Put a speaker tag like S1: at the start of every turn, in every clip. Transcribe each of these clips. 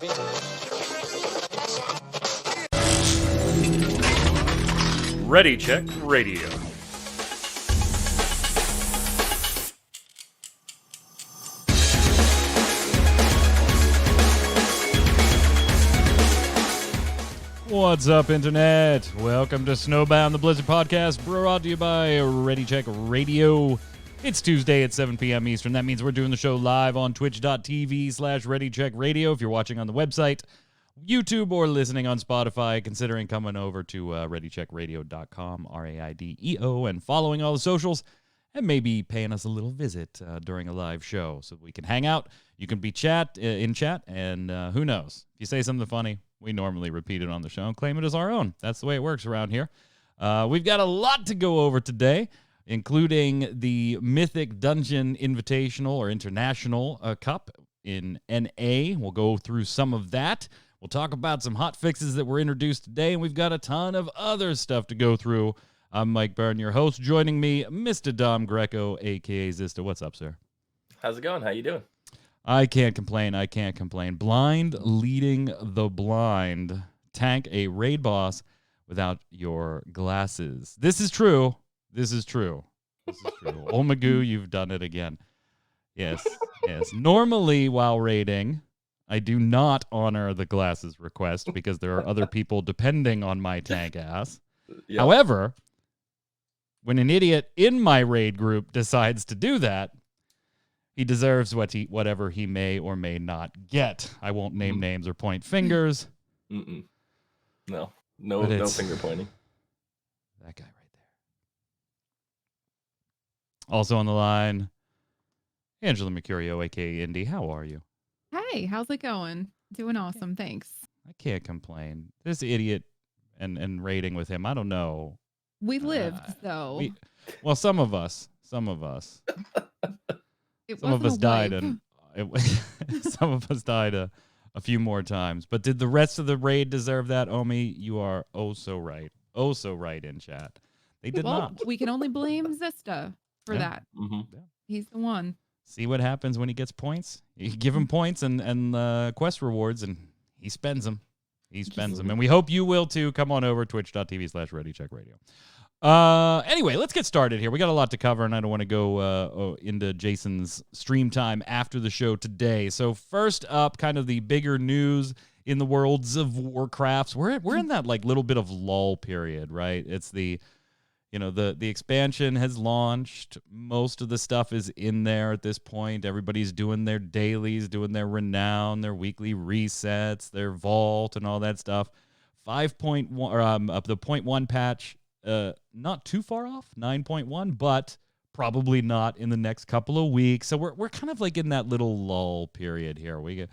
S1: Ready Check Radio. What's up, Internet? Welcome to Snowbound, the Blizzard podcast, brought to you by Ready Check Radio. It's Tuesday at 7 p.m. Eastern. That means we're doing the show live on twitch.tv/ReadyCheckRadio. If you're watching on the website, YouTube, or listening on Spotify, considering coming over to ReadyCheckRadio.com, RAIDEO, and following all the socials, and maybe paying us a little visit during a live show so we can hang out. You can be in chat, and who knows? If you say something funny, we normally repeat it on the show and claim it as our own. That's the way it works around here. We've got a lot to go over today, including the Mythic Dungeon Invitational or International Cup in NA. We'll go through some of that. We'll talk about some hot fixes that were introduced today, and we've got a ton of other stuff to go through. I'm Mike Byrne, your host. Joining me, Mr. Dom Greco, a.k.a. Zista. What's up, sir?
S2: How's it going? How you doing?
S1: I can't complain. Blind leading the blind. Tank a raid boss without your glasses. This is true. Omagoo, you've done it again. Yes. Normally, while raiding, I do not honor the glasses request because there are other people depending on my tank ass. Yep. However, when an idiot in my raid group decides to do that, he deserves whatever he may or may not get. I won't name names or point fingers.
S2: No finger pointing.
S1: That guy right there. Also on the line, Angela Mercurio, a.k.a. Indy. How are you?
S3: Hey, how's it going? Doing awesome, thanks.
S1: I can't complain. This idiot and raiding with him, I don't know.
S3: We lived, though.
S1: Some of us. Some of us died, and some of us died a few more times. But did the rest of the raid deserve that, Omi? You are oh so right in chat. They did not.
S3: We can only blame Zista for that.
S1: Mm-hmm. Yeah.
S3: He's the one.
S1: See what happens when he gets points? You give him points and quest rewards, and he spends them. And we hope you will too. Come on over, twitch.tv/ReadyCheckRadio. Anyway, let's get started here. We got a lot to cover, and I don't want to go into Jason's stream time after the show today. So first up, kind of the bigger news in the worlds of Warcrafts. We're in that like little bit of lull period, right? It's the expansion has launched. Most of the stuff is in there at this point. Everybody's doing their dailies, doing their renown, their weekly resets, their vault, and all that stuff. 5.1 or the 0.1 patch. Not too far off, 9.1, but probably not in the next couple of weeks. So we're kind of like in that little lull period here. We've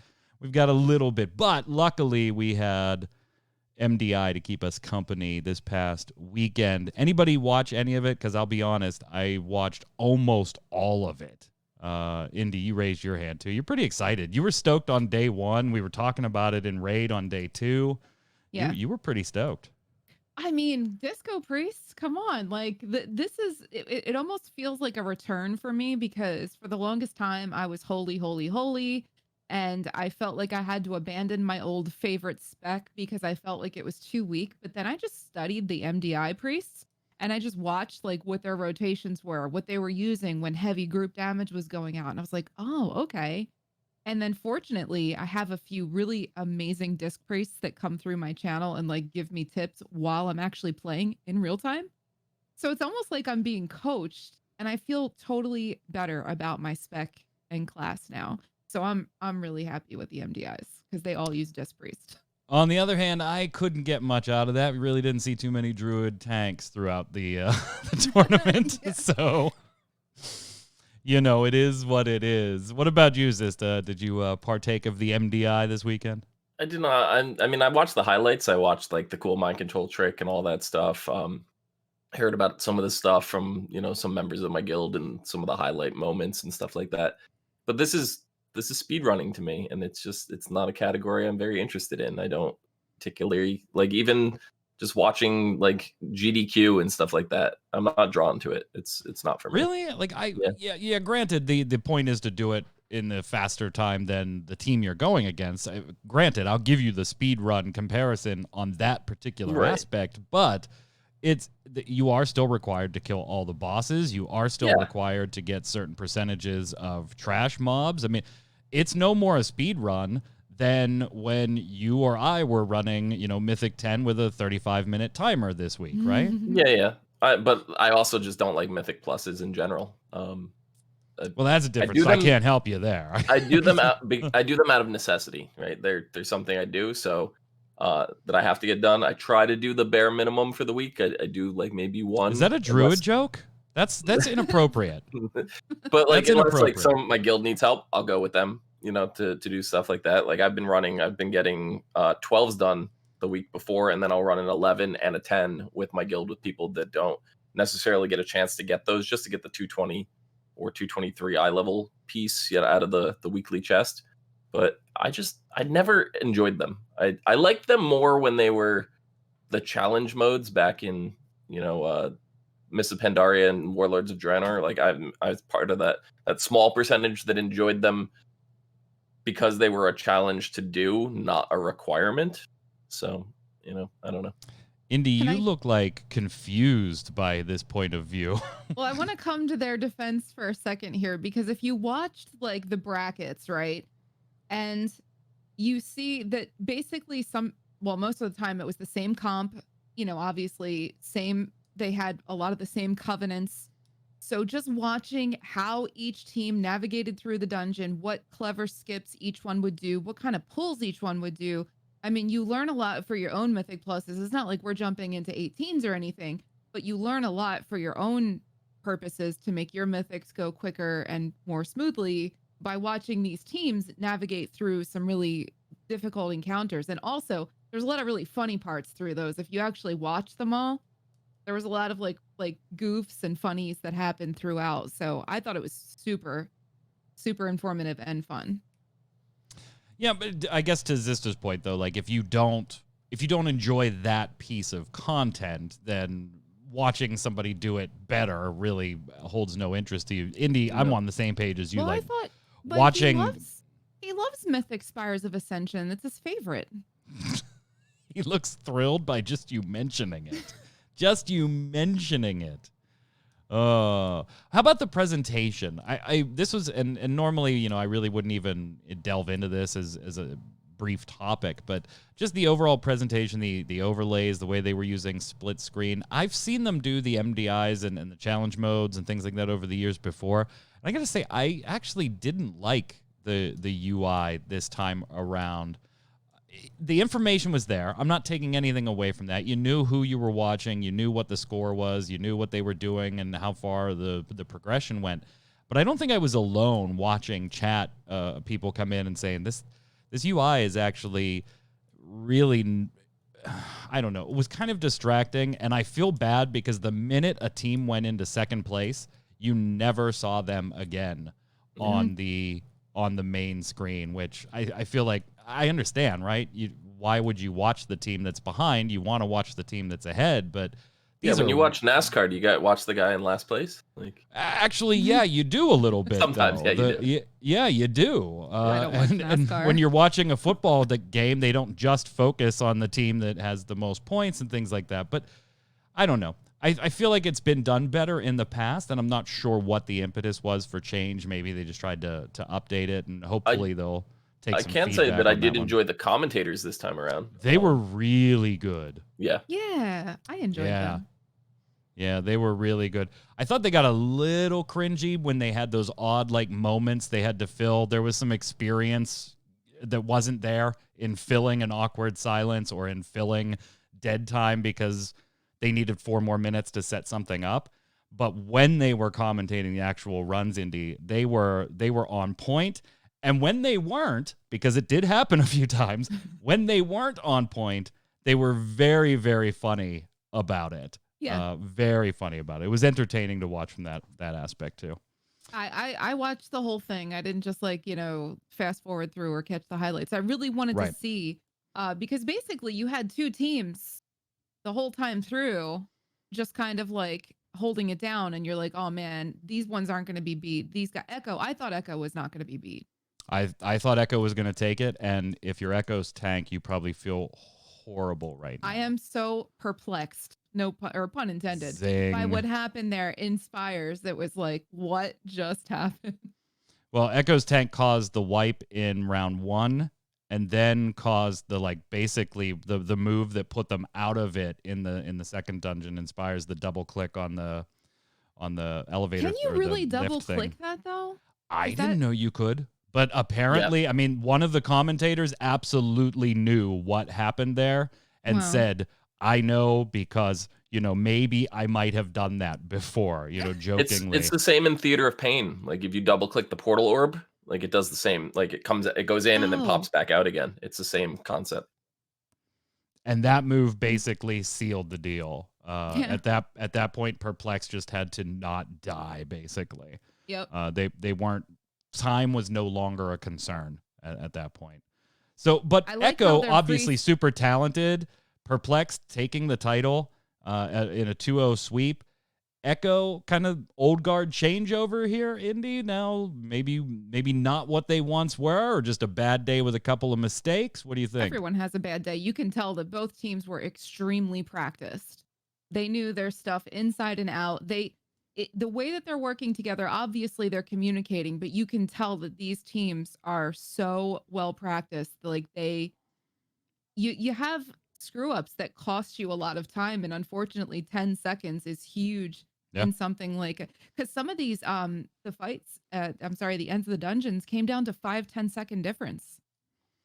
S1: got a little bit, but luckily we had MDI to keep us company this past weekend. Anybody watch any of it? Because I'll be honest, I watched almost all of it. Indy, you raised your hand too. You're pretty excited. You were stoked on day one. We were talking about it in Raid on day two. Yeah, you were pretty stoked.
S3: I mean, Disco Priest, come on. Like, this is, it almost feels like a return for me because for the longest time, I was holy, holy, holy. And I felt like I had to abandon my old favorite spec because I felt like it was too weak. But then I just studied the MDI priests and I just watched like what their rotations were, what they were using when heavy group damage was going out. And I was like, oh, okay. And then fortunately, I have a few really amazing disc priests that come through my channel and like give me tips while I'm actually playing in real time. So it's almost like I'm being coached and I feel totally better about my spec and class now. So I'm really happy with the MDIs because they all use disc priest.
S1: On the other hand, I couldn't get much out of that. We really didn't see too many druid tanks throughout the, the tournament. Yeah. So, it is what it is. What about you, Zista? Did you partake of the MDI this weekend?
S2: I did not. I mean, I watched the highlights. I watched like the cool mind control trick and all that stuff. Heard about some of the stuff from, some members of my guild and some of the highlight moments and stuff like that. But this is speedrunning to me, and it's not a category I'm very interested in. I don't particularly like even just watching like GDQ and stuff like that. I'm not drawn to it. It's not for me.
S1: Really? Like yeah. Granted, the point is to do it in the faster time than the team you're going against. Granted, I'll give you the speed run comparison on that particular aspect, but you are still required to kill all the bosses. You are still required to get certain percentages of trash mobs. I mean, it's no more a speed run than when you or I were running, Mythic 10 with a 35-minute timer this week, right?
S2: Yeah. But I also just don't like Mythic Pluses in general.
S1: Well, that's a difference. I can't help you there.
S2: I do them out. I do them out of necessity, right? There's something I do so that I have to get done. I try to do the bare minimum for the week. I do like maybe one.
S1: Is that a druid joke? That's inappropriate.
S2: But like, unless like my guild needs help, I'll go with them. To do stuff like that. Like I've been getting 12s done the week before, and then I'll run an 11 and a 10 with my guild with people that don't necessarily get a chance to get those, just to get the 220 or 223 eye level piece out of the weekly chest. But I never enjoyed them. I liked them more when they were the challenge modes back in Mists of Pandaria and Warlords of Draenor. Like I was part of that small percentage that enjoyed them because they were a challenge to do, not a requirement. So, I don't know.
S1: Indy, you look like confused by this point of view.
S3: Well, I want to come to their defense for a second here, because if you watched like the brackets, right, and you see that basically most of the time it was the same comp, obviously they had a lot of the same covenants. So just watching how each team navigated through the dungeon, what clever skips each one would do, what kind of pulls each one would do. I mean, you learn a lot for your own Mythic Pluses. It's not like we're jumping into 18s or anything, but you learn a lot for your own purposes to make your Mythics go quicker and more smoothly by watching these teams navigate through some really difficult encounters. And also, there's a lot of really funny parts through those. If you actually watch them all, there was a lot of like goofs and funnies that happened throughout. So I thought it was super, super informative and fun.
S1: Yeah, but I guess to Zista's point though, like if you don't enjoy that piece of content, then watching somebody do it better really holds no interest to you. Indy, I'm on the same page as you.
S3: Well,
S1: like
S3: I thought,
S1: watching.
S3: He loves Mythic Spires of Ascension. It's his favorite.
S1: He looks thrilled by just you mentioning it. Just you mentioning it. How about the presentation? This was, and normally, I really wouldn't even delve into this as a brief topic, but just the overall presentation, the overlays, the way they were using split screen. I've seen them do the MDIs and the challenge modes and things like that over the years before. And I gotta say, I actually didn't like the UI this time around. The information was there. I'm not taking anything away from that. You knew who you were watching. You knew what the score was. You knew what they were doing and how far the progression went. But I don't think I was alone watching chat people come in and saying this UI is actually really, I don't know. It was kind of distracting, and I feel bad because the minute a team went into second place, you never saw them again on the main screen, which I feel like I understand, right? Why would you watch the team that's behind? You want to watch the team that's ahead, but
S2: when you watch NASCAR, do you watch the guy in last place? Like,
S1: actually, yeah, you do a little bit.
S2: Sometimes,
S1: though.
S2: you do.
S1: Yeah, you do.
S3: I don't watch
S1: and
S3: NASCAR.
S1: when you're watching a football game, they don't just focus on the team that has the most points and things like that. But I don't know. I feel like it's been done better in the past, and I'm not sure what the impetus was for change. Maybe they just tried to update it, and hopefully they'll take some
S2: can't say
S1: feedback
S2: that I
S1: on
S2: did
S1: one.
S2: enjoy the commentators this time around.
S1: They were really good.
S2: Yeah.
S3: Yeah, I enjoyed them.
S1: Yeah, they were really good. I thought they got a little cringy when they had those odd moments they had to fill. There was some experience that wasn't there in filling an awkward silence or in filling dead time because they needed 4 more minutes to set something up. But when they were commentating the actual runs, Indy, they were on point. And when they weren't, because it did happen a few times, when they weren't on point, they were very, very funny about it.
S3: Yeah.
S1: Very funny about it. It was entertaining to watch from that aspect too.
S3: I watched the whole thing. I didn't just fast forward through or catch the highlights. I really wanted to see because basically you had 2 teams the whole time through, just kind of holding it down, and you're like, oh man, these ones aren't going to be beat. These got Echo. I thought Echo was not going to be beat.
S1: I thought Echo was going to take it, and if your Echo's tank, you probably feel horrible right now.
S3: I am so perplexed, no pun, or pun intended,
S1: Zing.
S3: by what happened there in Spires. That was like, what just happened?
S1: Well, Echo's tank caused the wipe in round 1, and then caused the basically the move that put them out of it in the second dungeon. Inspires the double click on the elevator.
S3: Can you really double click that though?
S1: I didn't know you could. But apparently, I mean, one of the commentators absolutely knew what happened there and said, I know because, maybe I might have done that before, jokingly.
S2: It's the same in Theater of Pain. Like if you double click the portal orb, like it does the same. Like it goes in and then pops back out again. It's the same concept.
S1: And that move basically sealed the deal. At that point, Perplex just had to not die, basically.
S3: Yep.
S1: They weren't. Time was no longer a concern at that point. So, but Echo, obviously super talented. Perplexed taking the title in a 2-0 sweep. Echo kind of old guard changeover here, Indy. Now maybe not what they once were, or just a bad day with a couple of mistakes. What do you think?
S3: Everyone has a bad day. You can tell that both teams were extremely practiced. They knew their stuff inside and out. The way that they're working together, obviously they're communicating, but you can tell that these teams are so well practiced. Like you have screw ups that cost you a lot of time, and unfortunately 10 seconds is huge in something like, because some of these the fights the ends of the dungeons came down to 5-10 second difference.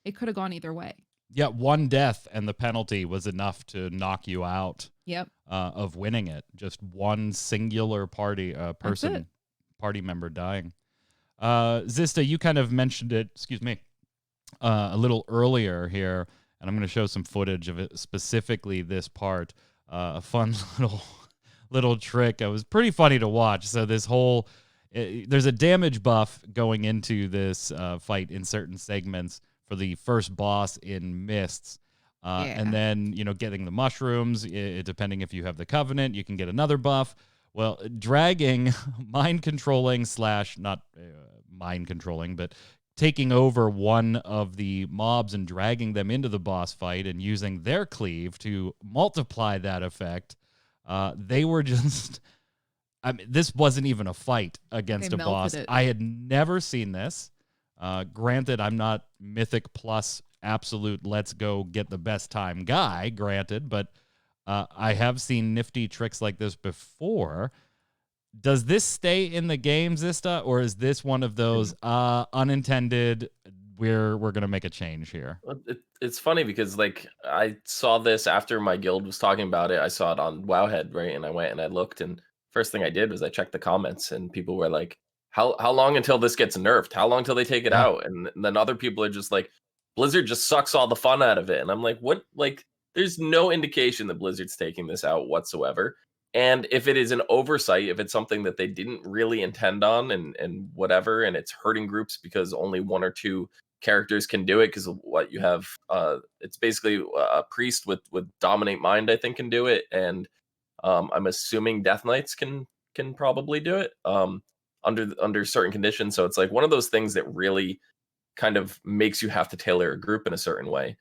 S3: It could have gone either way.
S1: Yeah, one death and the penalty was enough to knock you out.
S3: Yep.
S1: Of winning it. Just one singular party member dying. Zista, you kind of mentioned it, a little earlier here, and I'm going to show some footage of it, specifically this part. A fun little trick. It was pretty funny to watch. So this whole, there's a damage buff going into this fight in certain segments for the first boss in Mists. And then, getting the mushrooms, depending if you have the Covenant, you can get another buff. Well, dragging, mind controlling / not mind controlling, but taking over one of the mobs and dragging them into the boss fight and using their cleave to multiply that effect. They were just, this wasn't even a fight against a boss. I had never seen this. Granted, I'm not Mythic Plus absolute let's go get the best time guy, granted, but I have seen nifty tricks like this before. Does this stay in the game, Zista, or is this one of those unintended, we're going to make a change here?
S2: It's funny because I saw this after my guild was talking about it. I saw it on Wowhead, right? And I went and I looked, and first thing I did was I checked the comments, and people were like, how long until this gets nerfed? How long till they take it out? And then other people are just like, Blizzard just sucks all the fun out of it. And I'm like, what? There's no indication that Blizzard's taking this out whatsoever. And if it is an oversight, if it's something that they didn't really intend on and whatever, and it's hurting groups because only 1 or 2 characters can do it, because what you have, it's basically a priest with Dominate Mind, I think, can do it. And I'm assuming Death Knights can probably do it under certain conditions. So it's like one of those things that really kind of makes you have to tailor a group in a certain way.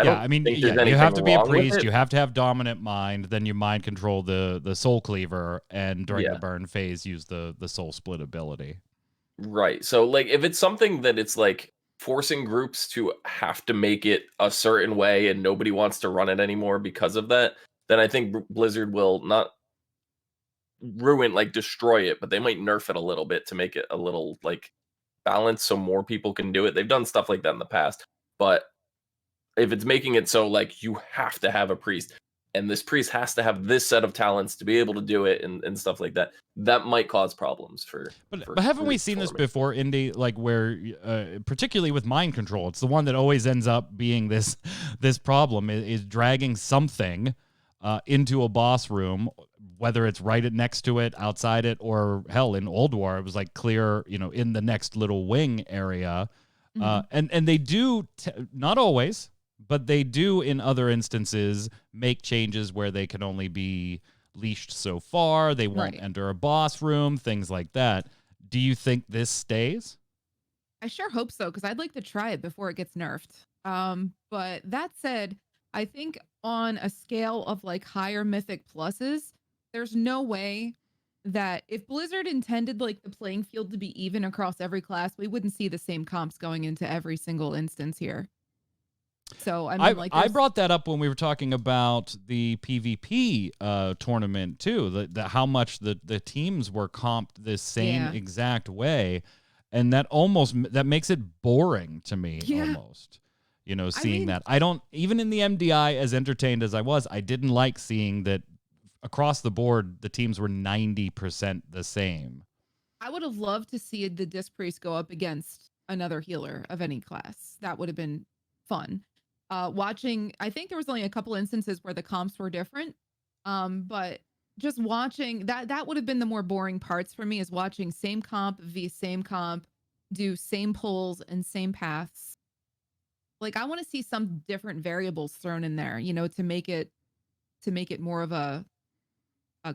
S1: You have to be a priest, you have to have Dominant Mind, then you mind control the Soul Cleaver, and during the burn phase use the Soul Split ability.
S2: Right. So if it's something that it's forcing groups to have to make it a certain way and nobody wants to run it anymore because of that, then I think Blizzard will not ruin, destroy it, but they might nerf it a little bit to make it a little balance so more people can do it. They've done stuff like that in the past, but if it's making it so you have to have a priest, and this priest has to have this set of talents to be able to do it and stuff like that, that might cause problems for
S1: but haven't we seen this before, Indy, where particularly with mind control, it's the one that always ends up being this problem is dragging something into a boss room, whether it's right next to it, outside it, or hell, in Old War, it was clear, in the next little wing area. And they do, not always, but they do in other instances make changes where they can only be leashed so far. They won't
S3: Right.
S1: enter a boss room, things like that. Do you think this stays?
S3: I sure hope so, because I'd like to try it before it gets nerfed. But that said, I think on a scale of like higher mythic pluses, there's no way that if Blizzard intended like the playing field to be even across every class, we wouldn't see the same comps going into every single instance here. So I mean, like,
S1: I brought that up when we were talking about the PvP tournament too. The how much the teams were comped the same
S3: Yeah.
S1: exact way, and that makes it boring to me almost. You know, seeing
S3: mean-
S1: that. I don't, even in the MDI, as entertained as I was, I didn't like seeing that across the board the teams were 90% the same.
S3: I would have loved to see the Disc Priest go up against another healer of any class. That would have been fun. Watching, I think there was only a couple instances where the comps were different. But just watching that would have been the more boring parts for me, is watching same comp v same comp, do same pulls and same paths. Like, I want to see some different variables thrown in there, you know, to make it more of a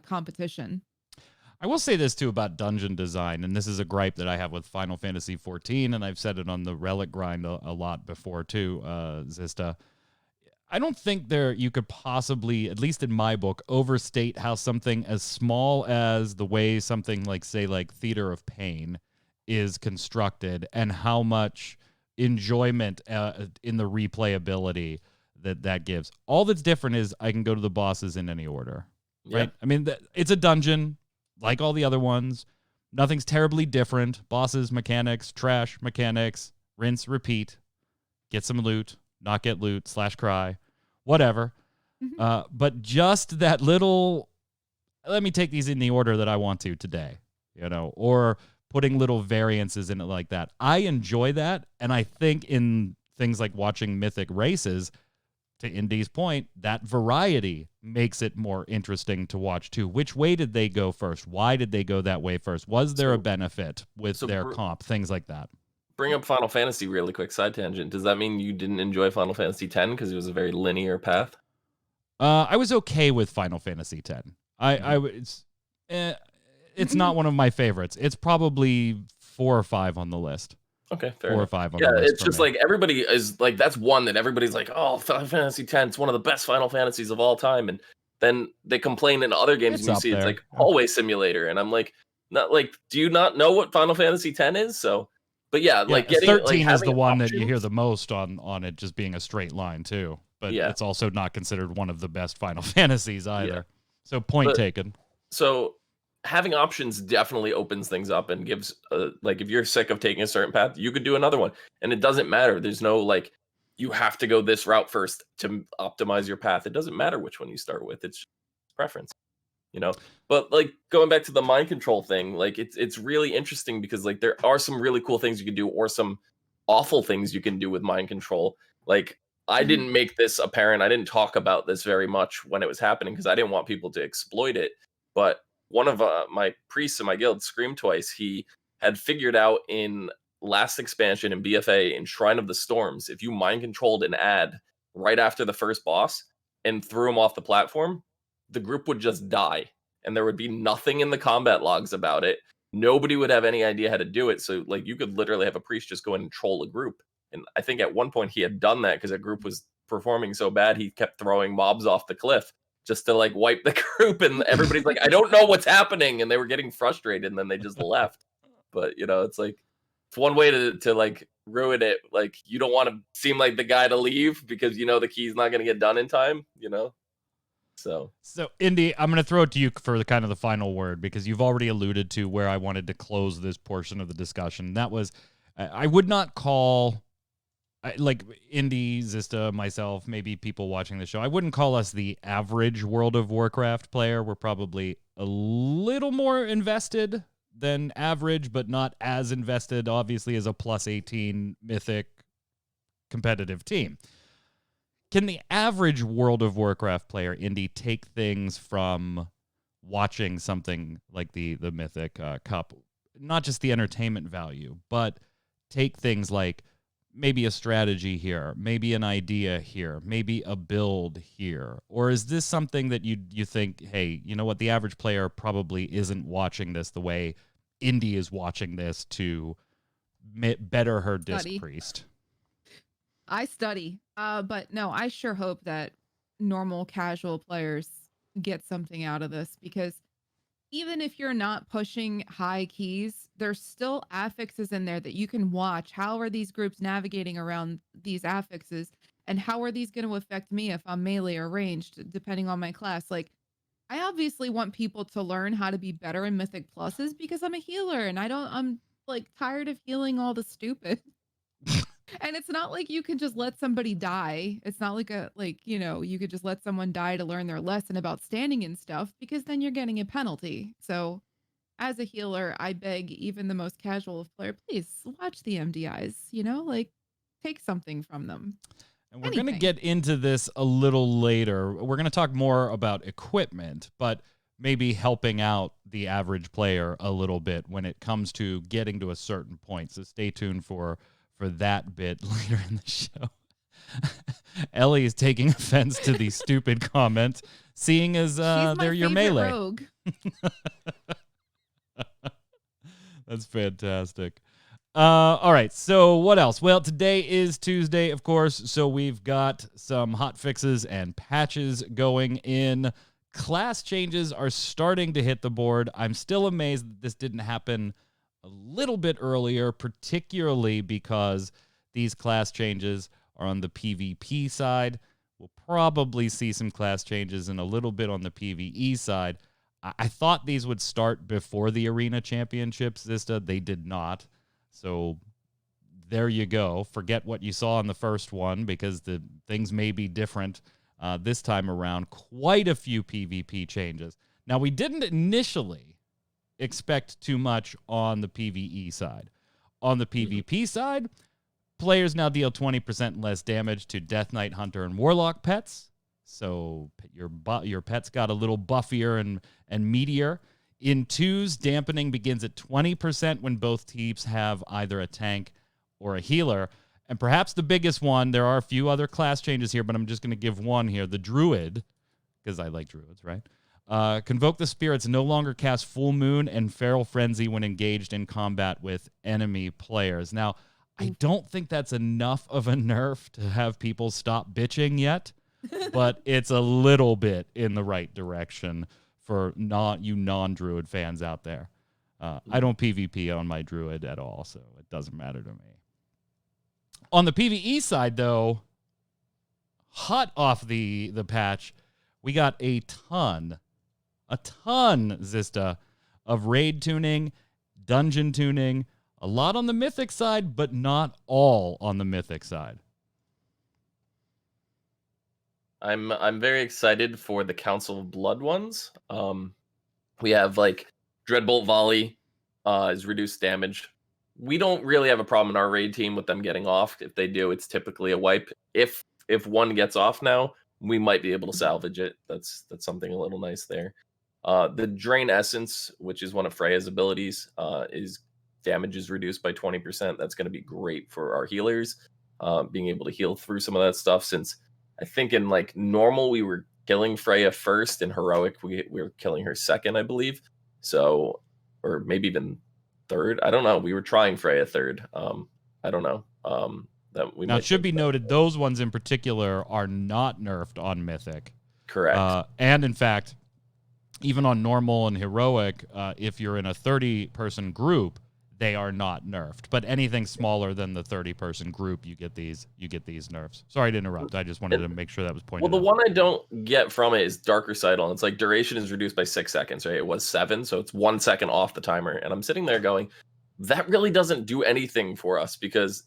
S3: competition.
S1: I will say this too about dungeon design, and this is a gripe that I have with Final Fantasy XIV, and I've said it on the Relic grind a lot before too, Zista. I don't think you could possibly, at least in my book, overstate how something as small as the way something like, say, like Theater of Pain is constructed, and how much enjoyment in the replayability that gives. All that's different is I can go to the bosses in any order, right? I mean, it's a dungeon like all the other ones. Nothing's terribly different. Bosses, mechanics, trash mechanics, rinse, repeat, get some loot, not get loot, /cry, whatever. But just that little, let me take these in the order that I want to today, you know, or putting little variances in it like that. I enjoy that. And I think in things like watching Mythic races, to Indy's point, that variety makes it more interesting to watch too. Which way did they go first? Why did they go that way first? Was there a benefit with their comp? Things like that.
S2: Bring up Final Fantasy really quick, side tangent. Does that mean you didn't enjoy Final Fantasy X because it was a very linear path?
S1: I was okay with Final Fantasy X. It's not one of my favorites. It's probably 4 or 5 on the list.
S2: Okay, fair
S1: 4
S2: enough.
S1: or 5 on the list.
S2: Yeah, it's just like everybody is like, that's one that everybody's like, oh, Final Fantasy X, it's one of the best Final Fantasies of all time. And then they complain in other games,
S1: It's
S2: and you
S1: up
S2: see
S1: there.
S2: it's like Hallway Simulator, and I'm like, not like, do you not know what Final Fantasy X is? So, but yeah, like getting
S1: 13
S2: like,
S1: is the
S2: having
S1: one that you hear
S2: options-
S1: the most on it just being a straight line too. But
S2: Yeah.
S1: it's also not considered one of the best Final Fantasies either.
S2: Yeah.
S1: So point
S2: But-
S1: taken.
S2: So having options definitely opens things up and gives like, if you're sick of taking a certain path, you could do another one, and it doesn't matter. There's no like, you have to go this route first to optimize your path. It doesn't matter which one you start with. It's preference, you know. But like, going back to the mind control thing, like it's really interesting because like there are some really cool things you can do, or some awful things you can do with mind control. Like, I didn't make this apparent. I didn't talk about this very much when it was happening because I didn't want people to exploit it. But one of my priests in my guild, Scream Twice, he had figured out in last expansion in BFA in Shrine of the Storms, if you mind controlled an ad right after the first boss and threw him off the platform, the group would just die. And there would be nothing in the combat logs about it. Nobody would have any idea how to do it. So like, you could literally have a priest just go in and troll a group. And I think at one point he had done that because a group was performing so bad, he kept throwing mobs off the cliff just to like wipe the group, and everybody's like, I don't know what's happening, and they were getting frustrated, and then they just left. But you know, it's like, it's one way to like ruin it. Like, you don't want to seem like the guy to leave because you know the key's not going to get done in time, you know. So
S1: Indy, I'm going to throw it to you for the kind of the final word, because you've already alluded to where I wanted to close this portion of the discussion. That was, I would not call, like Indy, Zista, myself, maybe people watching the show, I wouldn't call us the average World of Warcraft player. We're probably a little more invested than average, but not as invested, obviously, as a plus 18 Mythic competitive team. Can the average World of Warcraft player, Indy, take things from watching something like the Mythic Cup, not just the entertainment value, but take things like maybe a strategy here, maybe an idea here, maybe a build here? Or is this something that you think, hey, you know what, the average player probably isn't watching this the way Indy is watching this to better her Disc Priest?
S3: I study. But no, I sure hope that normal casual players get something out of this, because even if you're not pushing high keys, there's still affixes in there that you can watch. How are these groups navigating around these affixes? And how are these going to affect me if I'm melee or ranged, depending on my class? Like, I obviously want people to learn how to be better in Mythic Pluses because I'm a healer and I'm like tired of healing all the stupid. And it's not like you can just let somebody die. It's not like you could just let someone die to learn their lesson about standing and stuff, because then you're getting a penalty. So as a healer, I beg even the most casual of player, please watch the MDIs, like take something from them.
S1: And we're going to get into this a little later. We're going to talk more about equipment, but maybe helping out the average player a little bit when it comes to getting to a certain point. So stay tuned for that bit later in the show. Ellie is taking offense to the stupid comment, seeing as they're your melee.
S3: Rogue.
S1: That's fantastic. All right, so what else? Well, today is Tuesday, of course, so we've got some hot fixes and patches going in. Class changes are starting to hit the board. I'm still amazed that this didn't happen a little bit earlier, particularly because these class changes are on the PvP side. We'll probably see some class changes and a little bit on the PvE side. I thought these would start before the Arena Championships, Zista. They did not. So there you go. Forget what you saw in the first one, because the things may be different this time around. Quite a few PvP changes. Now, we didn't initially expect too much on the PvE side. On the PvP side, players now deal 20% less damage to Death Knight, Hunter, and Warlock pets. So your pets got a little buffier and meatier. In twos, dampening begins at 20% when both teams have either a tank or a healer. And perhaps the biggest one, there are a few other class changes here, but I'm just going to give one here. The Druid, because I like Druids, right? Convoke the Spirits no longer cast Full Moon and Feral Frenzy when engaged in combat with enemy players. Now, I don't think that's enough of a nerf to have people stop bitching yet, but it's a little bit in the right direction for non-Druid fans out there. I don't PvP on my Druid at all, so it doesn't matter to me. On the PvE side, though, hot off the patch, we got a ton, Zista, of raid tuning, dungeon tuning, a lot on the Mythic side, but not all on the Mythic side.
S2: I'm very excited for the Council of Blood ones. We have like Dreadbolt Volley is reduced damage. We don't really have a problem in our raid team with them getting off. If they do, it's typically a wipe. If one gets off now, we might be able to salvage it. That's something a little nice there. The Drain Essence, which is one of Freya's abilities, is damage is reduced by 20%. That's going to be great for our healers, being able to heal through some of that stuff, since I think in like normal we were killing Freya first, in heroic we were killing her second, I believe. So, or maybe even third. I don't know. We were trying Freya third. I don't know. That we
S1: now it should be noted, those ones in particular are not nerfed on Mythic.
S2: Correct.
S1: And in fact, even on normal and heroic, if you're in a 30-person group, they are not nerfed. But anything smaller than the 30-person group, you get these nerfs. Sorry to interrupt. I just wanted to make sure that was pointed out.
S2: Well, the one I don't get from it is Dark Recital. And it's like duration is reduced by 6 seconds, right? It was 7, so it's 1 second off the timer. And I'm sitting there going, that really doesn't do anything for us, because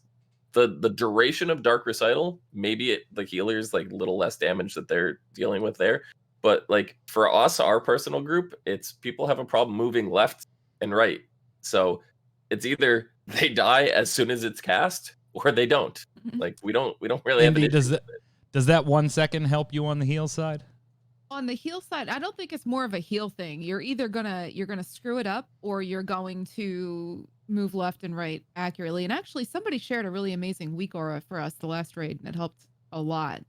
S2: the duration of Dark Recital, maybe the healer's like little less damage that they're dealing with there. But like for us, our personal group, it's people have a problem moving left and right. So it's either they die as soon as it's cast or they don't. Like we don't really have an issue.
S1: Does that 1 second help you on the heal side?
S3: On the heal side, I don't think it's more of a heal thing. You're either gonna screw it up, or you're going to move left and right accurately. And actually, somebody shared a really amazing weak aura for us the last raid, and it helped a lot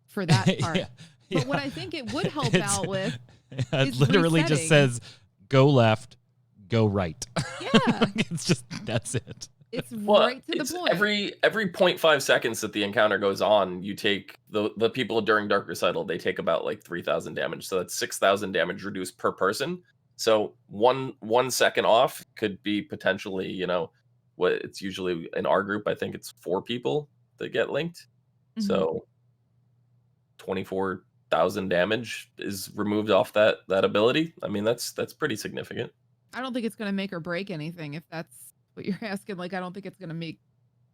S3: for that part.
S1: Yeah,
S3: But what I think it would help
S1: It's-
S3: out with
S1: it
S3: is
S1: literally just
S3: resetting.
S1: says go left, go right.
S3: Yeah.
S1: It's just that's it.
S3: It's
S2: Well,
S3: right to the
S2: it's
S3: point.
S2: every 0.5 seconds that the encounter goes on, you take the people during Dark Recital, they take about like 3,000 damage. So that's 6,000 damage reduced per person. So one second off could be potentially, you know, what it's usually in our group, I think it's 4 people that get linked.
S3: Mhm.
S2: So 24,000 damage is removed off that ability. I mean, that's pretty significant.
S3: I don't think it's going to make or break anything if that's what you're asking. Like, I don't think it's going to make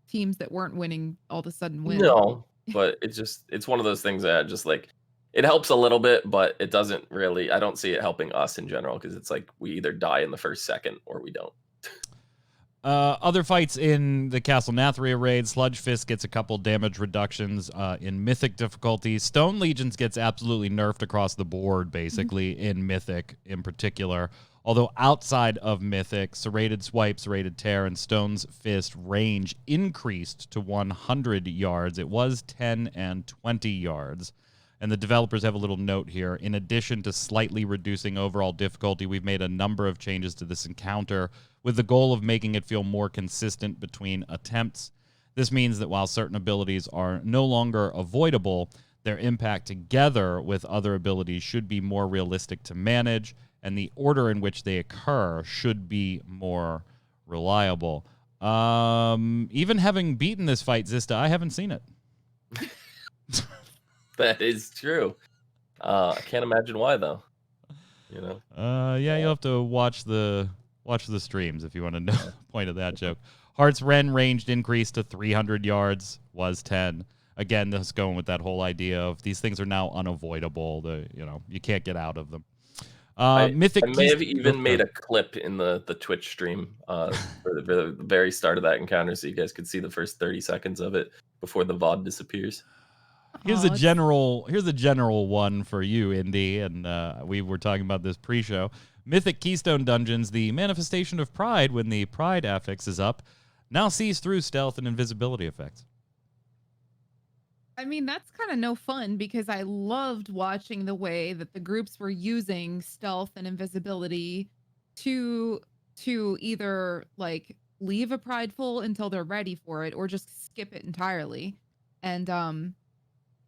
S3: teams that weren't winning all of a sudden win.
S2: No, but it's one of those things that just like it helps a little bit, but it doesn't really. I don't see it helping us in general because it's like we either die in the first second or we don't.
S1: Other fights in the Castle Nathria raid, Sludge Fist gets a couple damage reductions in Mythic difficulty. Stone Legions gets absolutely nerfed across the board, basically, in Mythic in particular. Although outside of Mythic, Serrated Swipe, Serrated Tear, and Stone's Fist range increased to 100 yards. It was 10 and 20 yards. And the developers have a little note here. In addition to slightly reducing overall difficulty, we've made a number of changes to this encounter with the goal of making it feel more consistent between attempts. This means that while certain abilities are no longer avoidable, their impact together with other abilities should be more realistic to manage, and the order in which they occur should be more reliable. Even having beaten this fight, Zista, I haven't seen it.
S2: That is true. I can't imagine why though. You know.
S1: Yeah, you'll have to watch the streams if you want to know the point of that joke. Heart's Ren ranged increased to 300 yards, was 10. Again, this is going with that whole idea of these things are now unavoidable. You can't get out of them. Mythic
S2: I may have even made a clip in the Twitch stream for the very start of that encounter, so you guys could see the first 30 seconds of it before the VOD disappears.
S1: Here's a general one for you, Indy, and we were talking about this pre-show. Mythic Keystone Dungeons, the manifestation of pride when the pride affix is up, now sees through stealth and invisibility effects.
S3: I mean, that's kind of no fun because I loved watching the way that the groups were using stealth and invisibility to either like leave a prideful until they're ready for it or just skip it entirely. And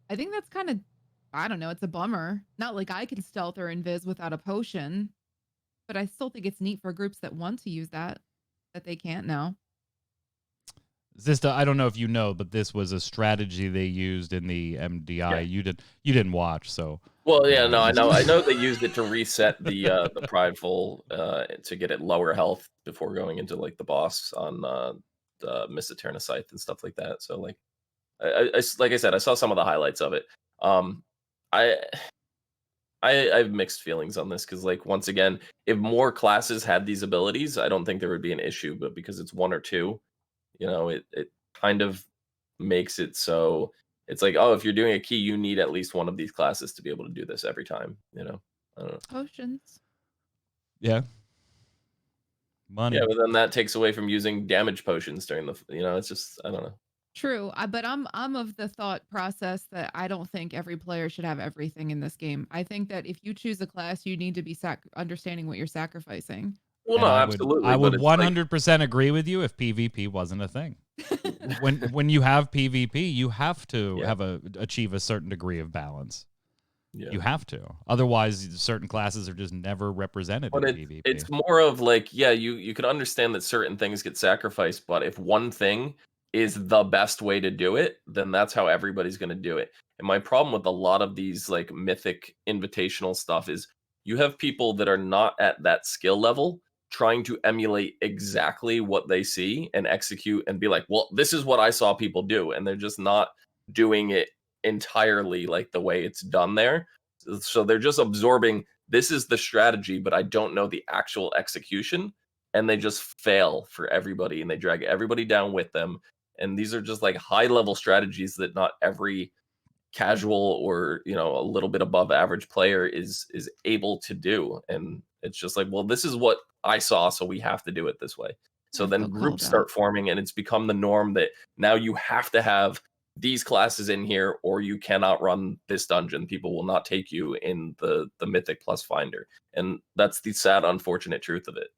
S3: I think that's kind of, I don't know, it's a bummer. Not like I can stealth or invis without a potion, but I still think it's neat for groups that want to use that they can't now.
S1: Zista, I don't know if you know, but this was a strategy they used in the MDI. Yeah. You didn't watch, so.
S2: Well, yeah, no, I know they used it to reset the prideful to get it lower health before going into like the boss on the Miss Eterna Scythe and stuff like that. So like, I like I said, I saw some of the highlights of it. I have mixed feelings on this because, like, once again, if more classes had these abilities, I don't think there would be an issue. But because it's one or two, you know, it kind of makes it so it's like, oh, if you're doing a key, you need at least one of these classes to be able to do this every time. You know, I don't know.
S3: Potions.
S1: Yeah. Money.
S2: Yeah, but then that takes away from using damage potions during the. You know, it's just I don't know.
S3: True, but I'm of the thought process that I don't think every player should have everything in this game. I think that if you choose a class, you need to be understanding what you're sacrificing.
S2: Well, no, absolutely.
S1: I would 100% agree with you if PvP wasn't a thing. when you have PvP, you have to achieve a certain degree of balance. Yeah. You have to. Otherwise, certain classes are just never represented in PvP.
S2: It's more of like, yeah, you can understand that certain things get sacrificed, but if one thing is the best way to do it, then that's how everybody's going to do it. And my problem with a lot of these like mythic invitational stuff is you have people that are not at that skill level trying to emulate exactly what they see and execute and be like, well, this is what I saw people do. And they're just not doing it entirely like the way it's done there. So they're just absorbing, this is the strategy, but I don't know the actual execution. And they just fail for everybody and they drag everybody down with them. And these are just like high level strategies that not every casual or, you know, a little bit above average player is able to do. And it's just like, well, this is what I saw, so we have to do it this way. So
S3: I
S2: then
S3: feel
S2: groups
S3: called
S2: start
S3: out.
S2: forming, and it's become the norm that now you have to have these classes in here, or you cannot run this dungeon. People will not take you in the Mythic Plus Finder, and that's the sad, unfortunate truth of it.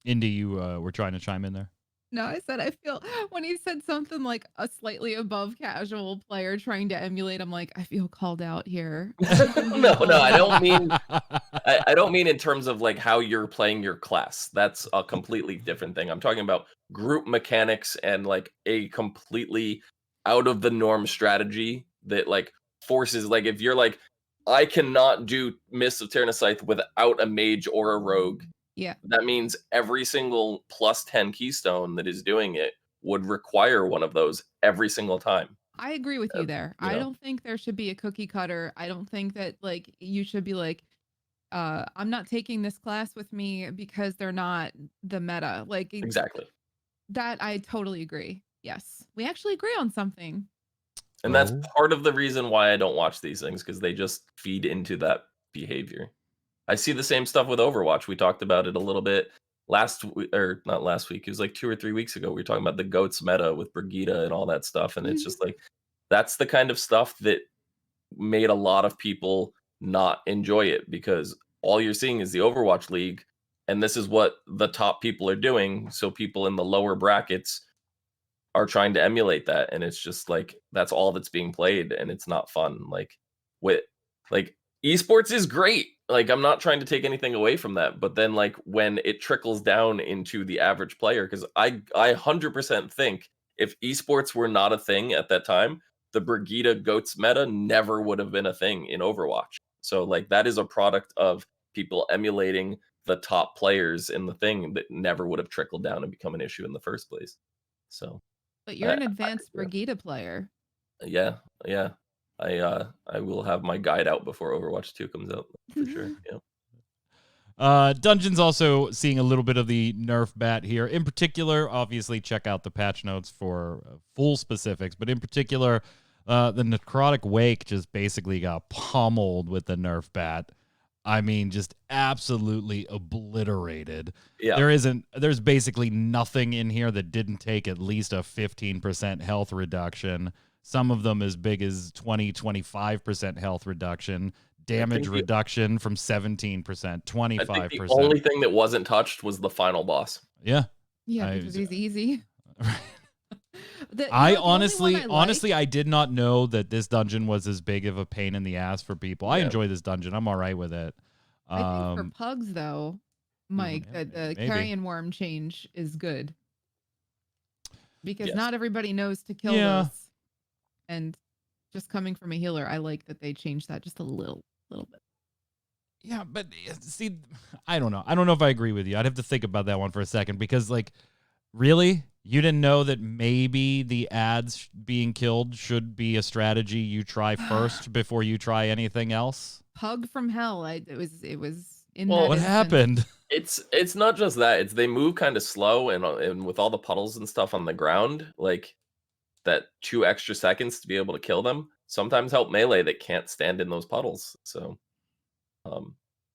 S1: Indy, you were trying to chime in there.
S3: No, I said I feel when he said something like a slightly above casual player trying to emulate, I'm like, I feel called out here.
S2: No, I don't mean I don't mean in terms of like how you're playing your class. That's a completely different thing. I'm talking about group mechanics and like a completely out of the norm strategy that like forces like if you're like I cannot do Mists of Tyrannosaith without a mage or a rogue.
S3: Yeah,
S2: That means every single plus 10 keystone that is doing it would require one of those every single time.
S3: I agree with you there.
S2: You
S3: I
S2: know,
S3: don't think there should be a cookie cutter. I don't think that like you should be like, I'm not taking this class with me because they're not the meta. Like
S2: exactly.
S3: that I totally agree. Yes. We actually agree on something.
S2: And that's
S1: Oh.
S2: part of the reason why I don't watch these things because they just feed into that behavior. I see the same stuff with Overwatch. We talked about it a little bit or not last week. It was like 2 or 3 weeks ago. We were talking about the goats meta with Brigitte and all that stuff. And it's just like, that's the kind of stuff that made a lot of people not enjoy it because all you're seeing is the Overwatch League. And this is what the top people are doing. So people in the lower brackets are trying to emulate that, and it's just like that's all that's being played, and it's not fun. With like esports is great. Like I'm not trying to take anything away from that, but then like when it trickles down into the average player, because I 100% think if esports were not a thing at that time, the Brigitte Goats meta never would have been a thing in Overwatch. So like that is a product of people emulating the top players in the thing that never would have trickled down and become an issue in the first place. So
S3: But you're an
S2: I
S3: advanced Brigitte player.
S2: yeah, yeah. I will have my guide out before Overwatch 2 comes out for sure. Yeah.
S1: Dungeon's also seeing a little bit of the nerf bat here. In particular, obviously, check out the patch notes for full specifics. But in particular, the Necrotic Wake just basically got pummeled with the nerf bat. I mean, just absolutely obliterated.
S2: Yeah.
S1: There's basically nothing in here that didn't take at least a 15% health reduction. Some of them as big as 25% health reduction. Damage reduction from 17%, 25%.
S2: I think the only thing that wasn't touched was the final boss.
S1: Yeah.
S3: Yeah, because he's easy.
S1: I honestly, I did not know that this dungeon was as big of a pain in the ass for people. I enjoy this dungeon. I'm all right with it.
S3: I think for pugs, though, Mike, that the carrion worm change is good. Because not everybody knows to kill those. And just coming from a healer, I like that they changed that just a little bit.
S1: Yeah, but see, I don't know. I don't know if I agree with you. I'd have to think about that one for a second because, like, really? You didn't know that maybe the ads being killed should be a strategy you try first before you try anything else?
S3: Pug from hell. It was in
S1: well,
S3: that
S1: what
S3: instant.
S1: happened?
S2: It's not just that. It's they move kind of slow and with all the puddles and stuff on the ground, like that 2 extra seconds to be able to kill them sometimes help melee that can't stand in those puddles. So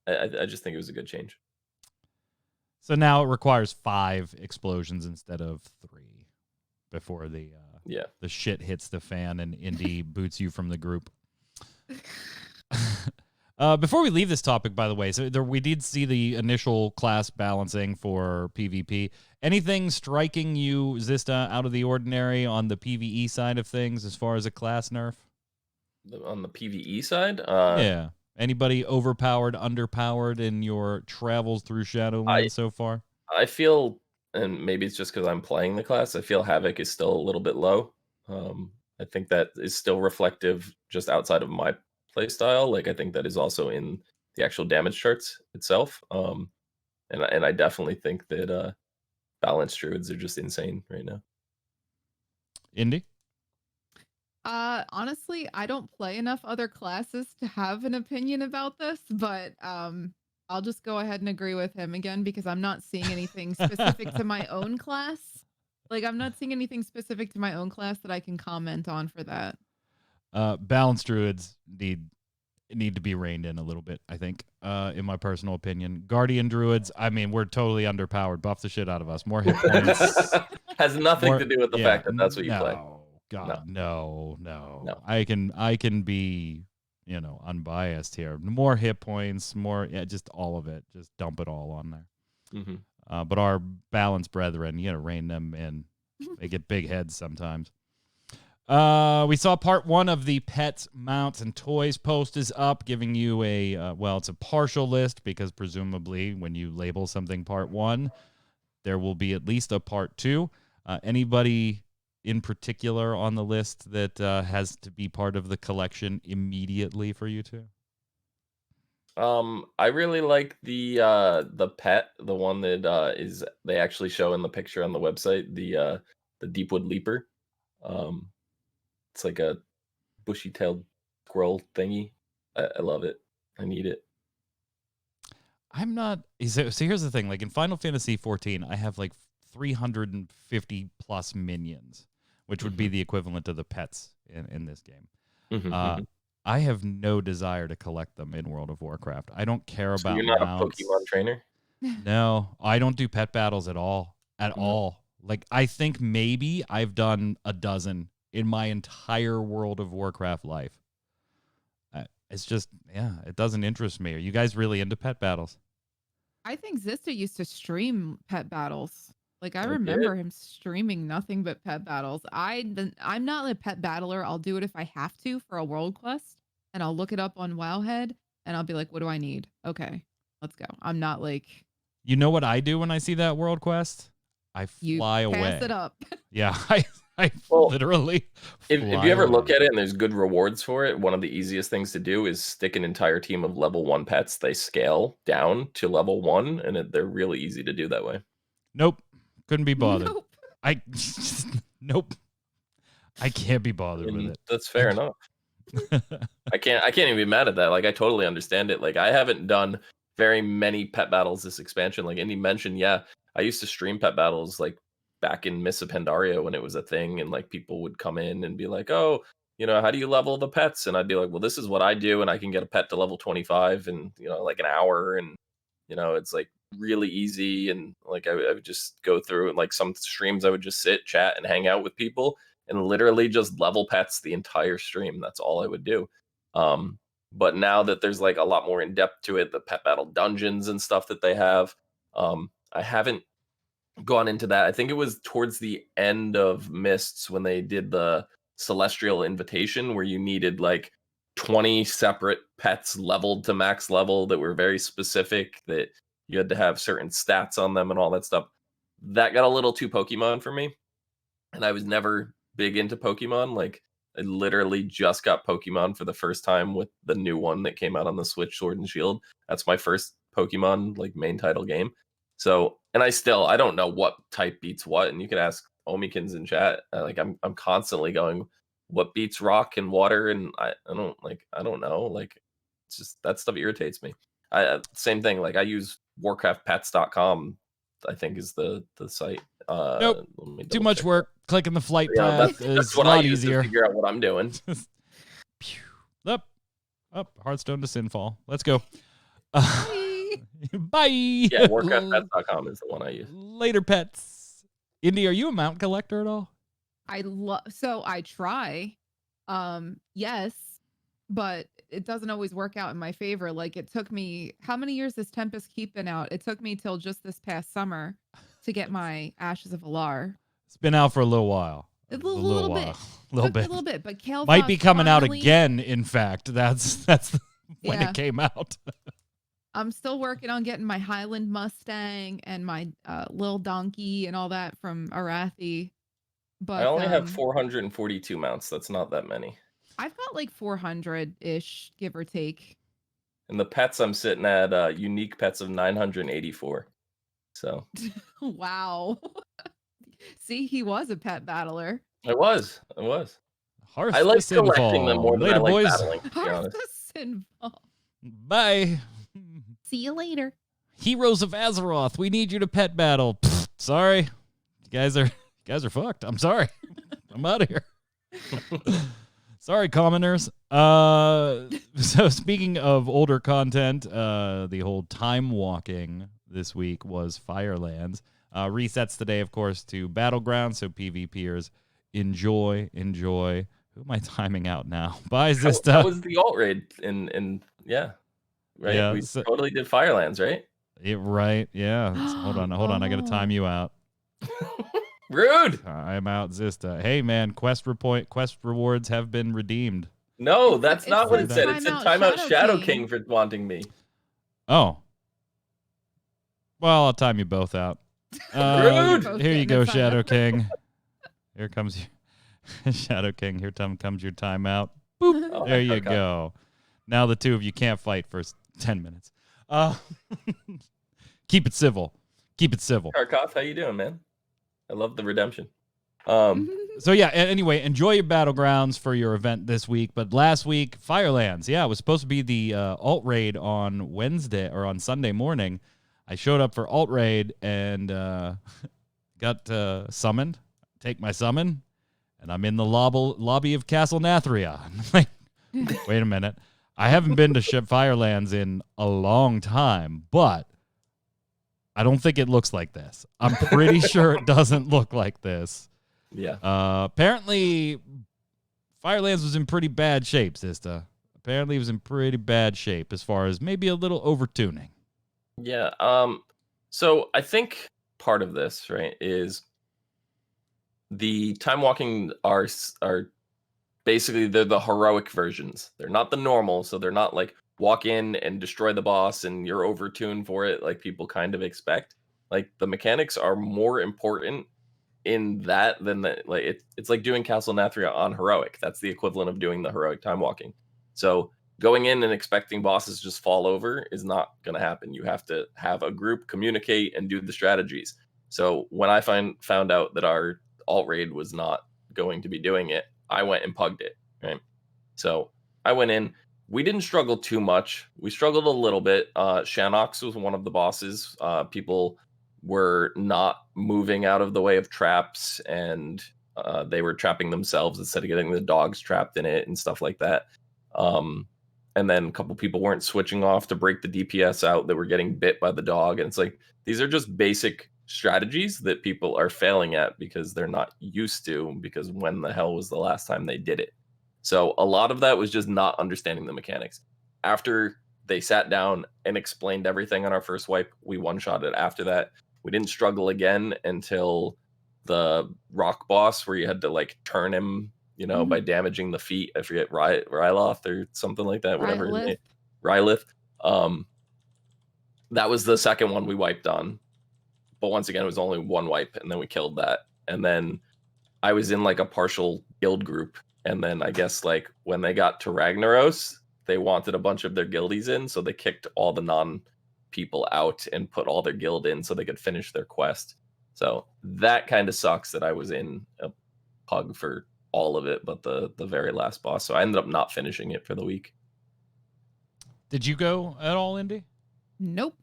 S2: I just think it was a good change.
S1: So now it requires 5 explosions instead of 3 before the shit hits the fan and Indy boots you from the group. Before we leave this topic, by the way, so we did see the initial class balancing for PvP. Anything striking you, Zista, out of the ordinary on the PvE side of things as far as a class nerf?
S2: On the PvE side?
S1: Yeah. Anybody overpowered, underpowered in your travels through Shadowlands so far?
S2: I feel, and maybe it's just because I'm playing the class, I feel Havoc is still a little bit low. I think that is still reflective just outside of my play style. Like I think that is also in the actual damage charts itself. And I definitely think that balanced druids are just insane right now.
S1: Indy?
S3: Honestly, I don't play enough other classes to have an opinion about this, but I'll just go ahead and agree with him again because I'm not seeing anything specific to my own class. Like I'm not seeing anything specific to my own class that I can comment on for that.
S1: Balanced druids need need to be reined in a little bit, I think, in my personal opinion. Guardian Druids, I mean, we're totally underpowered. Buff the shit out of us. More hit points.
S2: Has nothing to do with the fact that that's what you play.
S1: God, no.
S2: No.
S1: I can be, unbiased here. More hit points, just all of it. Just dump it all on there.
S2: Mm-hmm.
S1: But our balanced brethren, rein them in. They get big heads sometimes. We saw part 1 of the pets, mounts, and toys post is up, giving you it's a partial list because presumably when you label something part 1, there will be at least a part 2. Anybody in particular on the list that has to be part of the collection immediately for you two?
S2: I really like the pet, the one that is they actually show in the picture on the website, the Deepwood Leaper. It's like a bushy-tailed squirrel thingy. I love it. I need it.
S1: I'm not. So here's the thing. Like in Final Fantasy 14, I have like 350 plus minions, which would be the equivalent of the pets in this game. I have no desire to collect them in World of Warcraft. I don't care about
S2: you're not
S1: mounts.
S2: a Pokemon trainer?
S1: No, I don't do pet battles at all. At all. Like, I think maybe I've done a dozen in my entire World of Warcraft life. It's just, it doesn't interest me. Are you guys really into pet battles?
S3: I think Zista used to stream pet battles. Like, I remember him streaming nothing but pet battles. I'm not a pet battler. I'll do it if I have to for a world quest, and I'll look it up on Wowhead, and I'll be like, what do I need? Okay, let's go. I'm not like...
S1: You know what I do when I see that world quest? I fly away.
S3: Pass it up.
S1: Yeah, I literally
S2: if you ever look at it and there's good rewards for it, one of the easiest things to do is stick an entire team of level 1 pets. They scale down to level 1, and they're really easy to do that way.
S1: Nope. Couldn't be bothered.
S3: Nope.
S1: Nope. I can't be bothered with it.
S2: That's fair enough. I can't even be mad at that. Like, I totally understand it. Like, I haven't done very many pet battles this expansion. Like Indy mentioned, I used to stream pet battles like back in Miss of Pandaria when it was a thing, and like people would come in and be like, oh, how do you level the pets? And I'd be like, well, this is what I do, and I can get a pet to level 25 in like an hour, and it's like really easy. And like I would just go through, and like some streams I would just sit, chat, and hang out with people and literally just level pets the entire stream. That's all I would do. But now that there's like a lot more in depth to it, the pet battle dungeons and stuff that they have, I haven't gone into that. I think it was towards the end of Mists when they did the Celestial Invitation, where you needed like 20 separate pets leveled to max level that were very specific, that you had to have certain stats on them and all that stuff. That got a little too Pokemon for me, and I was never big into Pokemon. Like, I literally just got Pokemon for the first time with the new one that came out on the Switch, Sword and Shield. That's my first Pokemon like main title game. So, and I don't know what type beats what, and you can ask Omikins in chat. Like, I'm constantly going, what beats rock and water, and I don't know. Like, it's just that stuff irritates me. Same thing. Like, I use WarcraftPets.com. I think is the site.
S1: Nope. Too much work. Clicking the flight path
S2: that's
S1: is
S2: what
S1: a lot
S2: I use
S1: easier.
S2: To figure out what I'm doing.
S1: Up, Hearthstone to Sinfall. Let's go. Bye.
S2: Yeah, WarcraftPets.com is the one I use.
S1: Later, pets. Indy, are you a mount collector at all?
S3: So I try. Yes, but it doesn't always work out in my favor. Like, it took me, how many years has Tempest Keep been out? It took me till just this past summer to get my Ashes of Alar.
S1: It's been out for a little while.
S3: A little bit.
S1: A little bit.
S3: But Kale
S1: might be coming out again. In fact, that's when it came out.
S3: I'm still working on getting my Highland Mustang and my Lil Donkey and all that from Arathi. But
S2: I only have 442 mounts. That's not that many.
S3: I've got like 400-ish, give or take.
S2: And the pets I'm sitting at unique pets of 984. So.
S3: Wow. See, he was a pet battler.
S2: I was.
S1: Hearth
S2: I like collecting them more than
S1: later,
S2: I like
S1: boys.
S2: battling.
S3: Hearth Sinfall.
S1: Bye.
S3: See you later.
S1: Heroes of Azeroth, we need you to pet battle. Pfft, sorry. You guys are fucked. I'm sorry. I'm out of here. Sorry, commoners. So speaking of older content, the whole time walking this week was Firelands. Resets today, of course, to Battlegrounds, so PvPers enjoy. Who am I timing out now? Bye, Zista.
S2: That was the alt raid in yeah. Right?
S1: Yeah,
S2: We
S1: so-
S2: totally did Firelands, right?
S1: right, yeah. Hold on. I got to time you out.
S2: Rude.
S1: I'm out, Zista. Hey, man, quest rewards have been redeemed.
S2: No, that's
S3: It
S2: not what it
S3: says
S2: said. It said
S3: timeout
S2: timeout
S3: Shadow
S2: Shadow
S3: King.
S2: King for wanting me.
S1: Oh. Well, I'll time you both out.
S2: Rude.
S1: Here you go,
S3: Getting a
S1: Shadow
S3: timeout.
S1: King. Here comes your Shadow King. Here comes your timeout. Boop.
S2: Oh,
S1: There you
S2: okay.
S1: go. Now the two of you can't fight for 10 minutes. Keep it civil. Keep it civil.
S2: Karkov, how you doing, man? I love the redemption.
S1: So yeah, anyway, enjoy your Battlegrounds for your event this week. But last week, Firelands, yeah, it was supposed to be the alt raid on Wednesday or on Sunday morning. I showed up for alt raid and got summoned. Take my summon, and I'm in the lobby of Castle Nathria. I'm like, wait a minute, I haven't been to Firelands in a long time, but I don't think it looks like this. I'm pretty sure it doesn't look like this.
S2: Yeah.
S1: Apparently, Firelands was in pretty bad shape, Zista. Apparently, it was in pretty bad shape as far as maybe a little overtuning.
S2: Yeah. So I think part of this, right, is the time walking are basically they're the heroic versions. They're not the normal, so they're not like walk in and destroy the boss and you're overtuned for it like people kind of expect. Like the mechanics are more important in that than the like it's like doing Castle Nathria on heroic. That's the equivalent of doing the heroic time walking. So going in and expecting bosses to just fall over is not going to happen. You have to have a group communicate and do the strategies. So when I found out that our alt raid was not going to be doing it, I went and pugged it, right? So I went in. We didn't struggle too much. We struggled a little bit. Shanox was one of the bosses. People were not moving out of the way of traps, and they were trapping themselves instead of getting the dogs trapped in it and stuff like that. And then a couple people weren't switching off to break the DPS out that were getting bit by the dog. And it's like, these are just basic strategies that people are failing at because they're not used to, because when the hell was the last time they did it? So a lot of that was just not understanding the mechanics. After they sat down and explained everything on our first wipe, we one-shot it after that. We didn't struggle again until the rock boss where you had to like turn him, you know, by damaging the feet. I forget, Ryloth or something like that, whatever his name. Rylith. That was the second one we wiped on. But once again, it was only one wipe, and then we killed that. And then I was in like a partial guild group. And then I guess like when they got to Ragnaros, they wanted a bunch of their guildies in, so they kicked all the non-people out and put all their guild in so they could finish their quest. So that kind of sucks that I was in a pug for all of it, but the very last boss. So I ended up not finishing it for the week.
S1: Did you go at all, Indy?
S3: Nope.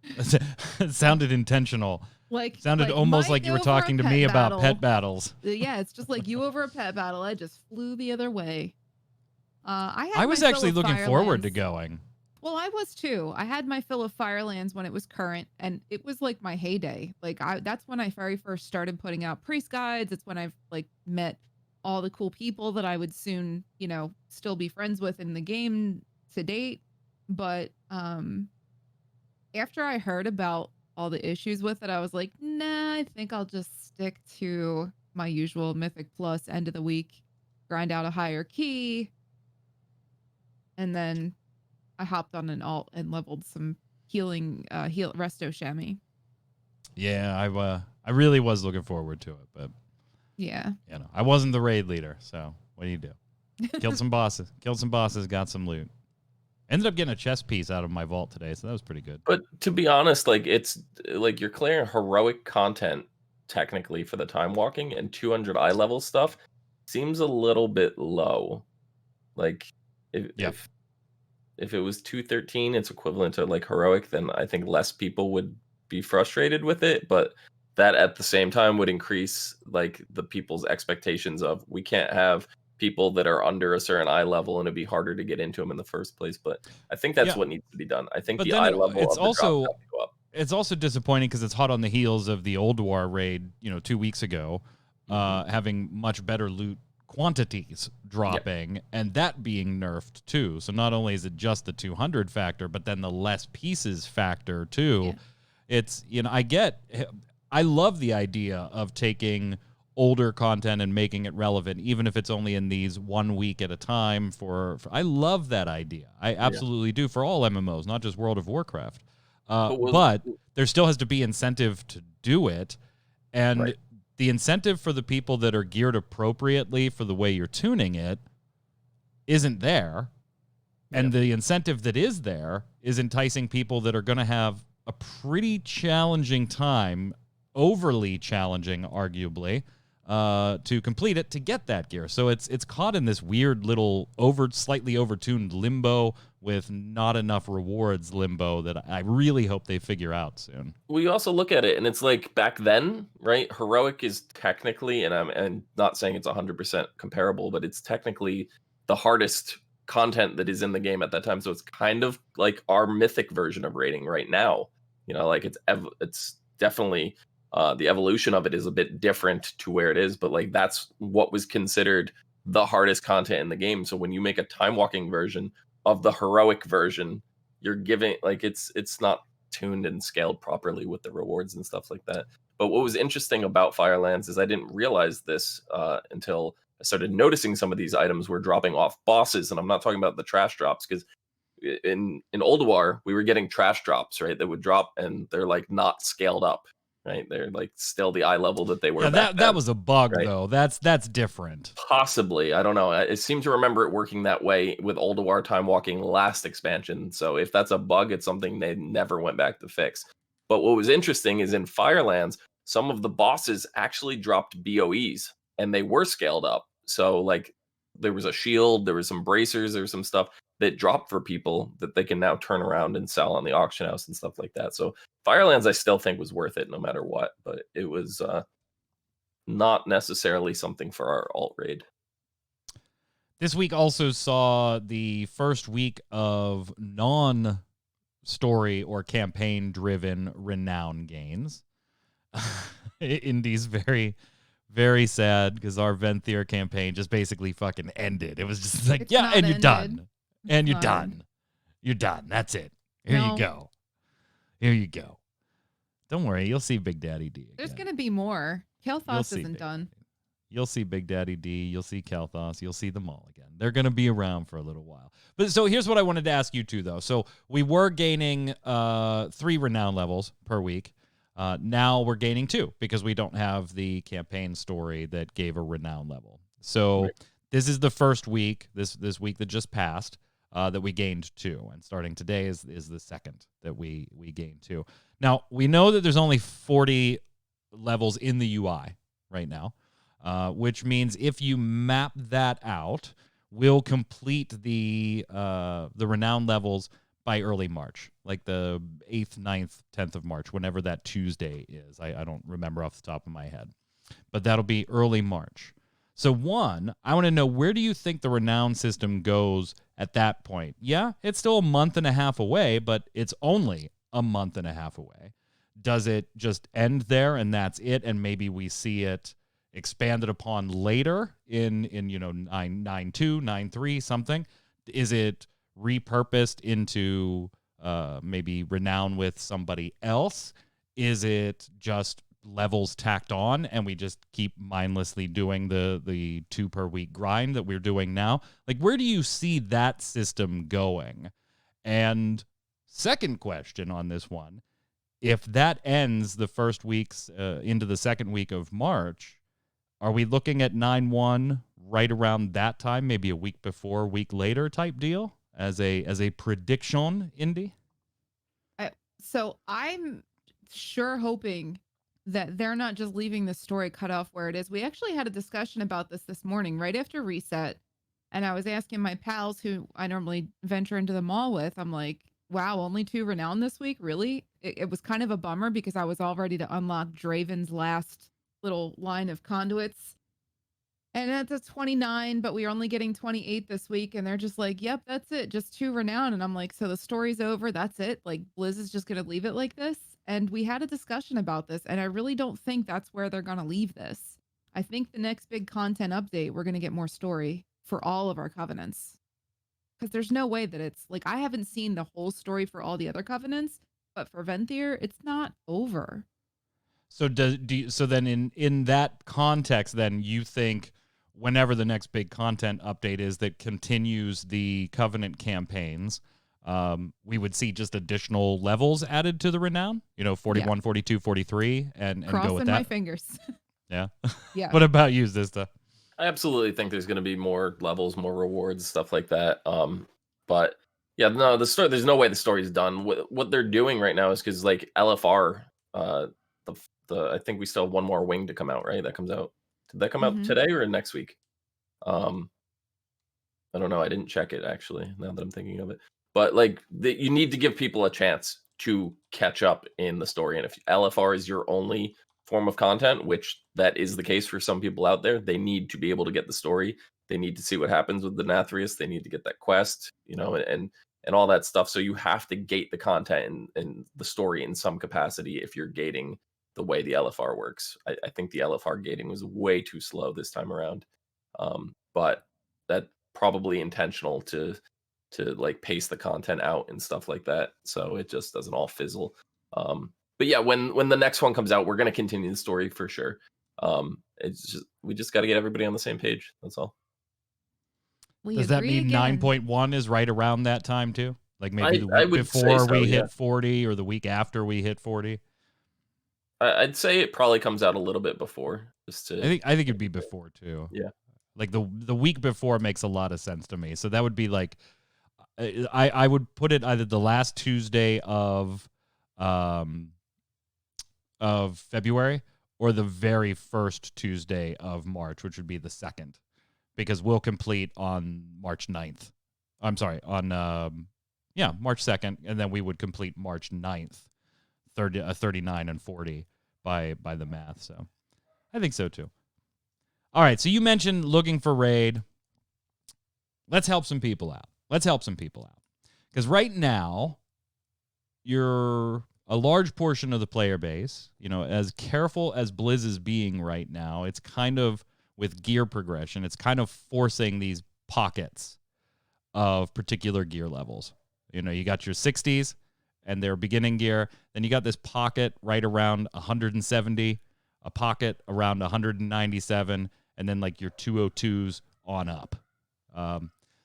S1: It sounded intentional. Sounded
S3: like
S1: almost
S3: Mike
S1: like you were
S3: over a
S1: talking to
S3: pet
S1: me about
S3: battle.
S1: pet battles.
S3: Yeah, it's just like you over a pet battle. I just flew the other way.
S1: I was actually looking forward to going.
S3: Well, I was too. I had my fill of Firelands when it was current, and it was like my heyday. Like that's when I very first started putting out priest guides. It's when I've like met all the cool people that I would soon, you know, still be friends with in the game to date. But after I heard about all the issues with it, I was like, nah, I think I'll just stick to my usual Mythic Plus end of the week, grind out a higher key, and then I hopped on an alt and leveled some healing resto chamois.
S1: Yeah, I really was looking forward to it, but
S3: yeah,
S1: you know, I wasn't the raid leader, so what do you do? Killed some bosses, got some loot. Ended up getting a chest piece out of my vault today, so that was pretty good.
S2: But to be honest, like it's like you're clearing heroic content technically for the time walking, and 200 eye level stuff seems a little bit low. Like if it was 213, it's equivalent to like heroic, then I think less people would be frustrated with it. But that at the same time would increase like the people's expectations of we can't have people that are under a certain eye level, and it'd be harder to get into them in the first place. But I think that's
S1: Yeah.
S2: what needs to be done. I think
S1: But
S2: the
S1: then
S2: eye level
S1: it's
S2: of the drops
S1: also
S2: have to go up.
S1: it's also disappointing because it's hot on the heels of the Old War raid, 2 weeks ago, having much better loot quantities dropping, and that being nerfed too. So not only is it just the 200 factor, but then the less pieces factor too.
S3: Yeah.
S1: It's, I love the idea of taking older content and making it relevant, even if it's only in these 1 week at a time. I love that idea. I absolutely do, for all MMOs, not just World of Warcraft. But there still has to be incentive to do it, and the incentive for the people that are geared appropriately for the way you're tuning it isn't there. And the incentive that is there is enticing people that are going to have a pretty challenging time, overly challenging, arguably, to complete it to get that gear. So it's caught in this weird little slightly overtuned limbo with not enough rewards limbo that I really hope they figure out soon.
S2: Well, you also look at it, and it's like back then, right? Heroic is technically, and I'm not saying it's 100% comparable, but it's technically the hardest content that is in the game at that time. So it's kind of like our Mythic version of raiding right now. Like it's definitely the evolution of it is a bit different to where it is, but like that's what was considered the hardest content in the game. So when you make a time walking version of the heroic version, you're giving like it's not tuned and scaled properly with the rewards and stuff like that. But what was interesting about Firelands is I didn't realize this until I started noticing some of these items were dropping off bosses, and I'm not talking about the trash drops, because in Old War we were getting trash drops, right, that would drop and they're like not scaled up, right? They're like still the eye level that they were.
S1: Yeah, that was a bug,
S2: right?
S1: though. That's different.
S2: Possibly, I don't know. I seem to remember it working that way with Old War time walking last expansion. So if that's a bug, it's something they never went back to fix. But what was interesting is in Firelands, some of the bosses actually dropped BOEs, and they were scaled up. So like there was a shield, there was some bracers, there was some stuff that dropped for people that they can now turn around and sell on the auction house and stuff like that. So Firelands I still think was worth it no matter what, but it was not necessarily something for our alt raid.
S1: This week also saw the first week of non-story or campaign-driven renown gains. Indie's very, very sad because our Venthyr campaign just basically fucking ended. It was just like, and you're done. And you're done. You're done. That's it. Here you go. Here you go. Don't worry. You'll see Big Daddy D again.
S3: There's going to be more. Kalthos isn't done.
S1: You'll see Big Daddy D. You'll see Kalthos. You'll see them all again. They're going to be around for a little while. But so here's what I wanted to ask you two, though. So we were gaining 3 renown levels per week. Now we're gaining 2 because we don't have the campaign story that gave a renown level. So this is the first week, this week that just passed, that we gained 2. And starting today is the second that we gained 2. Now, we know that there's only 40 levels in the UI right now, which means if you map that out, we'll complete the renown levels by early March, like the 8th, 9th, 10th of March, whenever that Tuesday is. I don't remember off the top of my head, but that'll be early March. So I want to know, where do you think the renown system goes at that point? Yeah, it's still a month and a half away, but it's only a month and a half away. Does it just end there and that's it, and maybe we see it expanded upon later in 9.2, 9.3, something? Is it repurposed into maybe renown with somebody else? Is it just levels tacked on and we just keep mindlessly doing the 2 per week grind that we're doing now? Like, where do you see that system going? And second question on this one, if that ends the first weeks into the second week of March, are we looking at 9.1 right around that time, maybe a week before, a week later type deal as a prediction, Indy?
S3: So I'm sure hoping that they're not just leaving the story cut off where it is. We actually had a discussion about this morning, right after reset. And I was asking my pals who I normally venture into the mall with, I'm like, wow, only 2 renown this week? Really? It was kind of a bummer because I was all ready to unlock Draven's last little line of conduits. And that's a 29, but we're only getting 28 this week. And they're just like, yep, that's it. Just 2 renown. And I'm like, so the story's over. That's it. Like Blizz is just going to leave it like this. And we had a discussion about this. And I really don't think that's where they're going to leave this. I think the next big content update, we're going to get more story for all of our covenants. Because there's no way that it's like, I haven't seen the whole story for all the other covenants, but for Venthyr, it's not over.
S1: So so then in that context, then you think whenever the next big content update is that continues the Covenant campaigns, we would see just additional levels added to the renown, 41, 42, 43, and go with
S3: Crossing
S1: that.
S3: my fingers.
S1: Yeah.
S3: Yeah.
S1: What about you, Zista?
S2: I absolutely think there's going to be more levels, more rewards, stuff like that. But yeah, no, the story. There's no way the story's done. What they're doing right now is because like LFR, I think we still have one more wing to come out. Right, that comes out. Did that come out today or next week? I don't know. I didn't check it actually. Now that I'm thinking of it, but like you need to give people a chance to catch up in the story, and if LFR is your only form of content, which that is the case for some people out there, they need to be able to get the story. They need to see what happens with the Nathrius. They need to get that quest, and all that stuff. So you have to gate the content and the story in some capacity if you're gating the way the LFR works. I think the LFR gating was way too slow this time around, but that probably intentional to like pace the content out and stuff like that, so it just doesn't all fizzle. But yeah, when the next one comes out, we're going to continue the story for sure. It's just we just got to get everybody on the same page. That's all.
S1: Does that mean 9.1 is right around that time too? Like maybe the week before we hit 40 or the week after we hit 40?
S2: I'd say it probably comes out a little bit before.
S1: I think it'd be before too.
S2: Yeah.
S1: Like the week before makes a lot of sense to me. So that would be like I would put it either the last Tuesday of February or the very first Tuesday of March, which would be the 2nd, because we'll complete on March 9th. I'm sorry, on March 2nd, and then we would complete March 9th, 39 and 40 by the math. So I think so too. All right, so you mentioned looking for raid. Let's help some people out. Because right now, you're a large portion of the player base, as careful as Blizz is being right now, it's kind of, with gear progression, it's kind of forcing these pockets of particular gear levels. You got your 60s and their beginning gear. Then you got this pocket right around 170, a pocket around 197, and then like your 202s on up.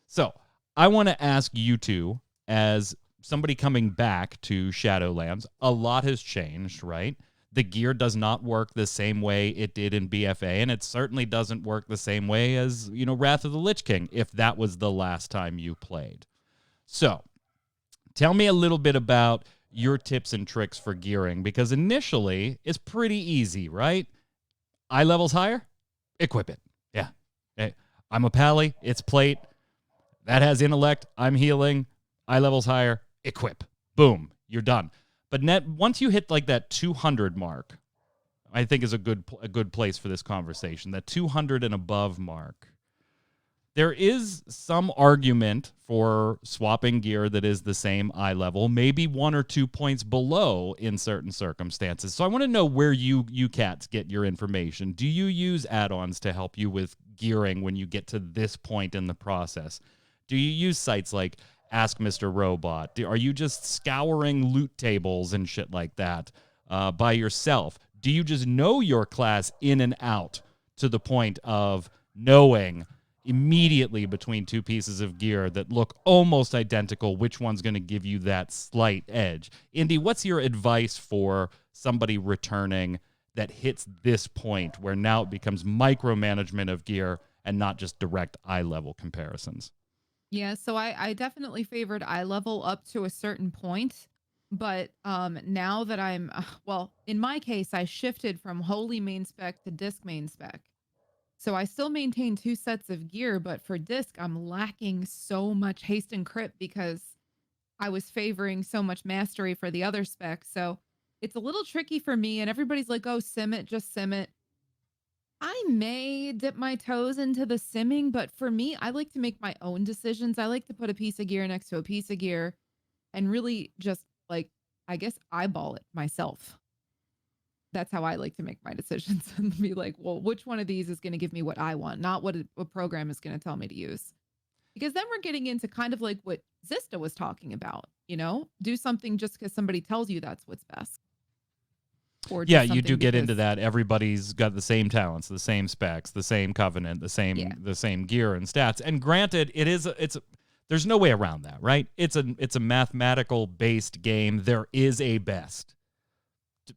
S1: So I want to ask you two, as somebody coming back to Shadowlands, a lot has changed, right? The gear does not work the same way it did in BFA, and it certainly doesn't work the same way as, Wrath of the Lich King, if that was the last time you played. So tell me a little bit about your tips and tricks for gearing, because initially it's pretty easy, right? Eye levels higher? Equip it. Yeah. Hey, I'm a pally. It's plate. That has intellect. I'm healing. Eye levels higher. Equip. Boom. You're done. But once you hit like that 200 mark, I think is a good place for this conversation. That 200 and above mark. There is some argument for swapping gear that is the same eye level, maybe 1 or 2 points below in certain circumstances. So I want to know where you cats get your information. Do you use add-ons to help you with gearing when you get to this point in the process? Do you use sites like Ask Mr. Robot? Are you just scouring loot tables and shit like that by yourself? Do you just know your class in and out to the point of knowing immediately between two pieces of gear that look almost identical which one's going to give you that slight edge? Indy, what's your advice for somebody returning that hits this point where now it becomes micromanagement of gear and not just direct eye level comparisons?
S3: Yeah, so I definitely favored eye level up to a certain point, but now that I'm in my case, I shifted from holy main spec to disc main spec. So I still maintain 2 sets of gear, but for disc, I'm lacking so much haste and crit because I was favoring so much mastery for the other spec. So it's a little tricky for me, and everybody's like, oh, sim it, just sim it. I may dip my toes into the simming, but for me, I like to make my own decisions. I like to put a piece of gear next to a piece of gear and really just like, I guess, eyeball it myself. That's how I like to make my decisions and be like, well, which one of these is going to give me what I want, not what a program is going to tell me to use. Because then we're getting into kind of like what Zista was talking about, do something just because somebody tells you that's what's best. Or
S1: Yeah,
S3: just
S1: you do
S3: something
S1: get into
S3: because
S1: that. Everybody's got the same talents, the same specs, the same covenant, the same gear and stats. And granted, there's no way around that, right? It's a mathematical based game. There is a best.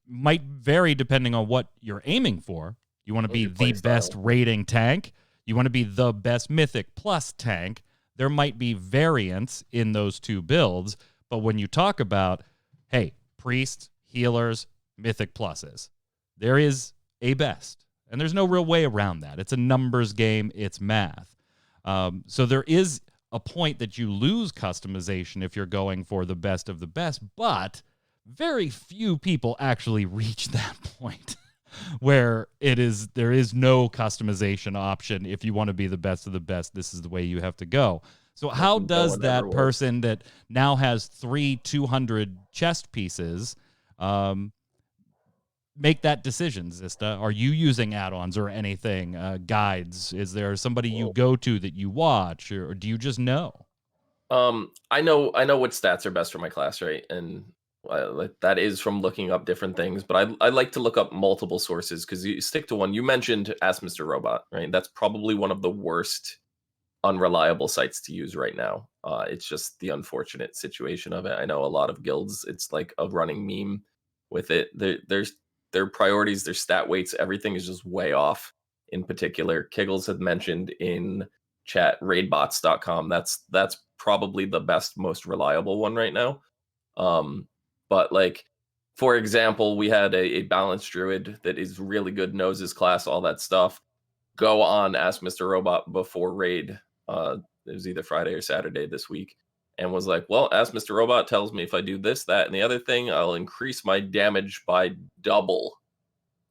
S1: Might vary depending on what you're aiming for. You want to be the best raiding tank. You want to be the best Mythic plus tank. There might be variants in those two builds, but when you talk about, hey, priests, healers, Mythic pluses, there is a best, and there's no real way around that. It's a numbers game. It's math. So there is a point that you lose customization if you're going for the best of the best, but very few people actually reach that point where there is no customization option. If you want to be the best of the best, this is the way you have to go. So how does that person that now has 3 200 chest pieces make that decision, Zista? Are you using add-ons or anything, guides? Is there somebody you go to that you watch, or do you just know?
S2: I know what stats are best for my class, right? And that is from looking up different things, but I like to look up multiple sources because you stick to one. You mentioned Ask Mr. Robot, right? That's probably one of the worst unreliable sites to use right now. It's just the unfortunate situation of it. I know a lot of guilds, it's like a running meme with it. Their priorities, their stat weights, everything is just way off. In particular, Kiggles had mentioned in chat raidbots.com. That's probably the best, most reliable one right now. But like, for example, we had a balanced druid that is really good, knows his class, all that stuff. Go on Ask Mr. Robot before raid. It was either Friday or Saturday this week, and was like, well, Ask Mr. Robot tells me if I do this, that, and the other thing, I'll increase my damage by double.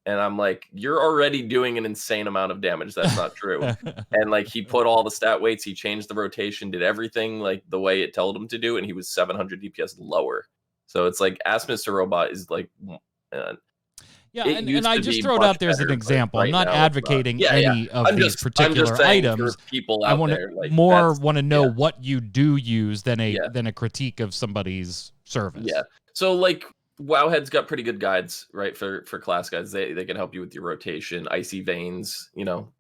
S2: And I'm like, you're already doing an insane amount of damage. That's not true. And like, he put all the stat weights, he changed the rotation, did everything like the way it told him to do, and he was 700 DPS lower. So it's like, Ask Mr. Robot is like,
S1: yeah, and I just throw it out there as an example. I'm not advocating any of these particular items.
S2: People
S1: I
S2: out
S1: want
S2: there,
S1: to
S2: like,
S1: want to know what you do use than a critique of somebody's service.
S2: Yeah. So like, Wowhead's got pretty good guides, right? For class guides, they can help you with your rotation. Icy Veins,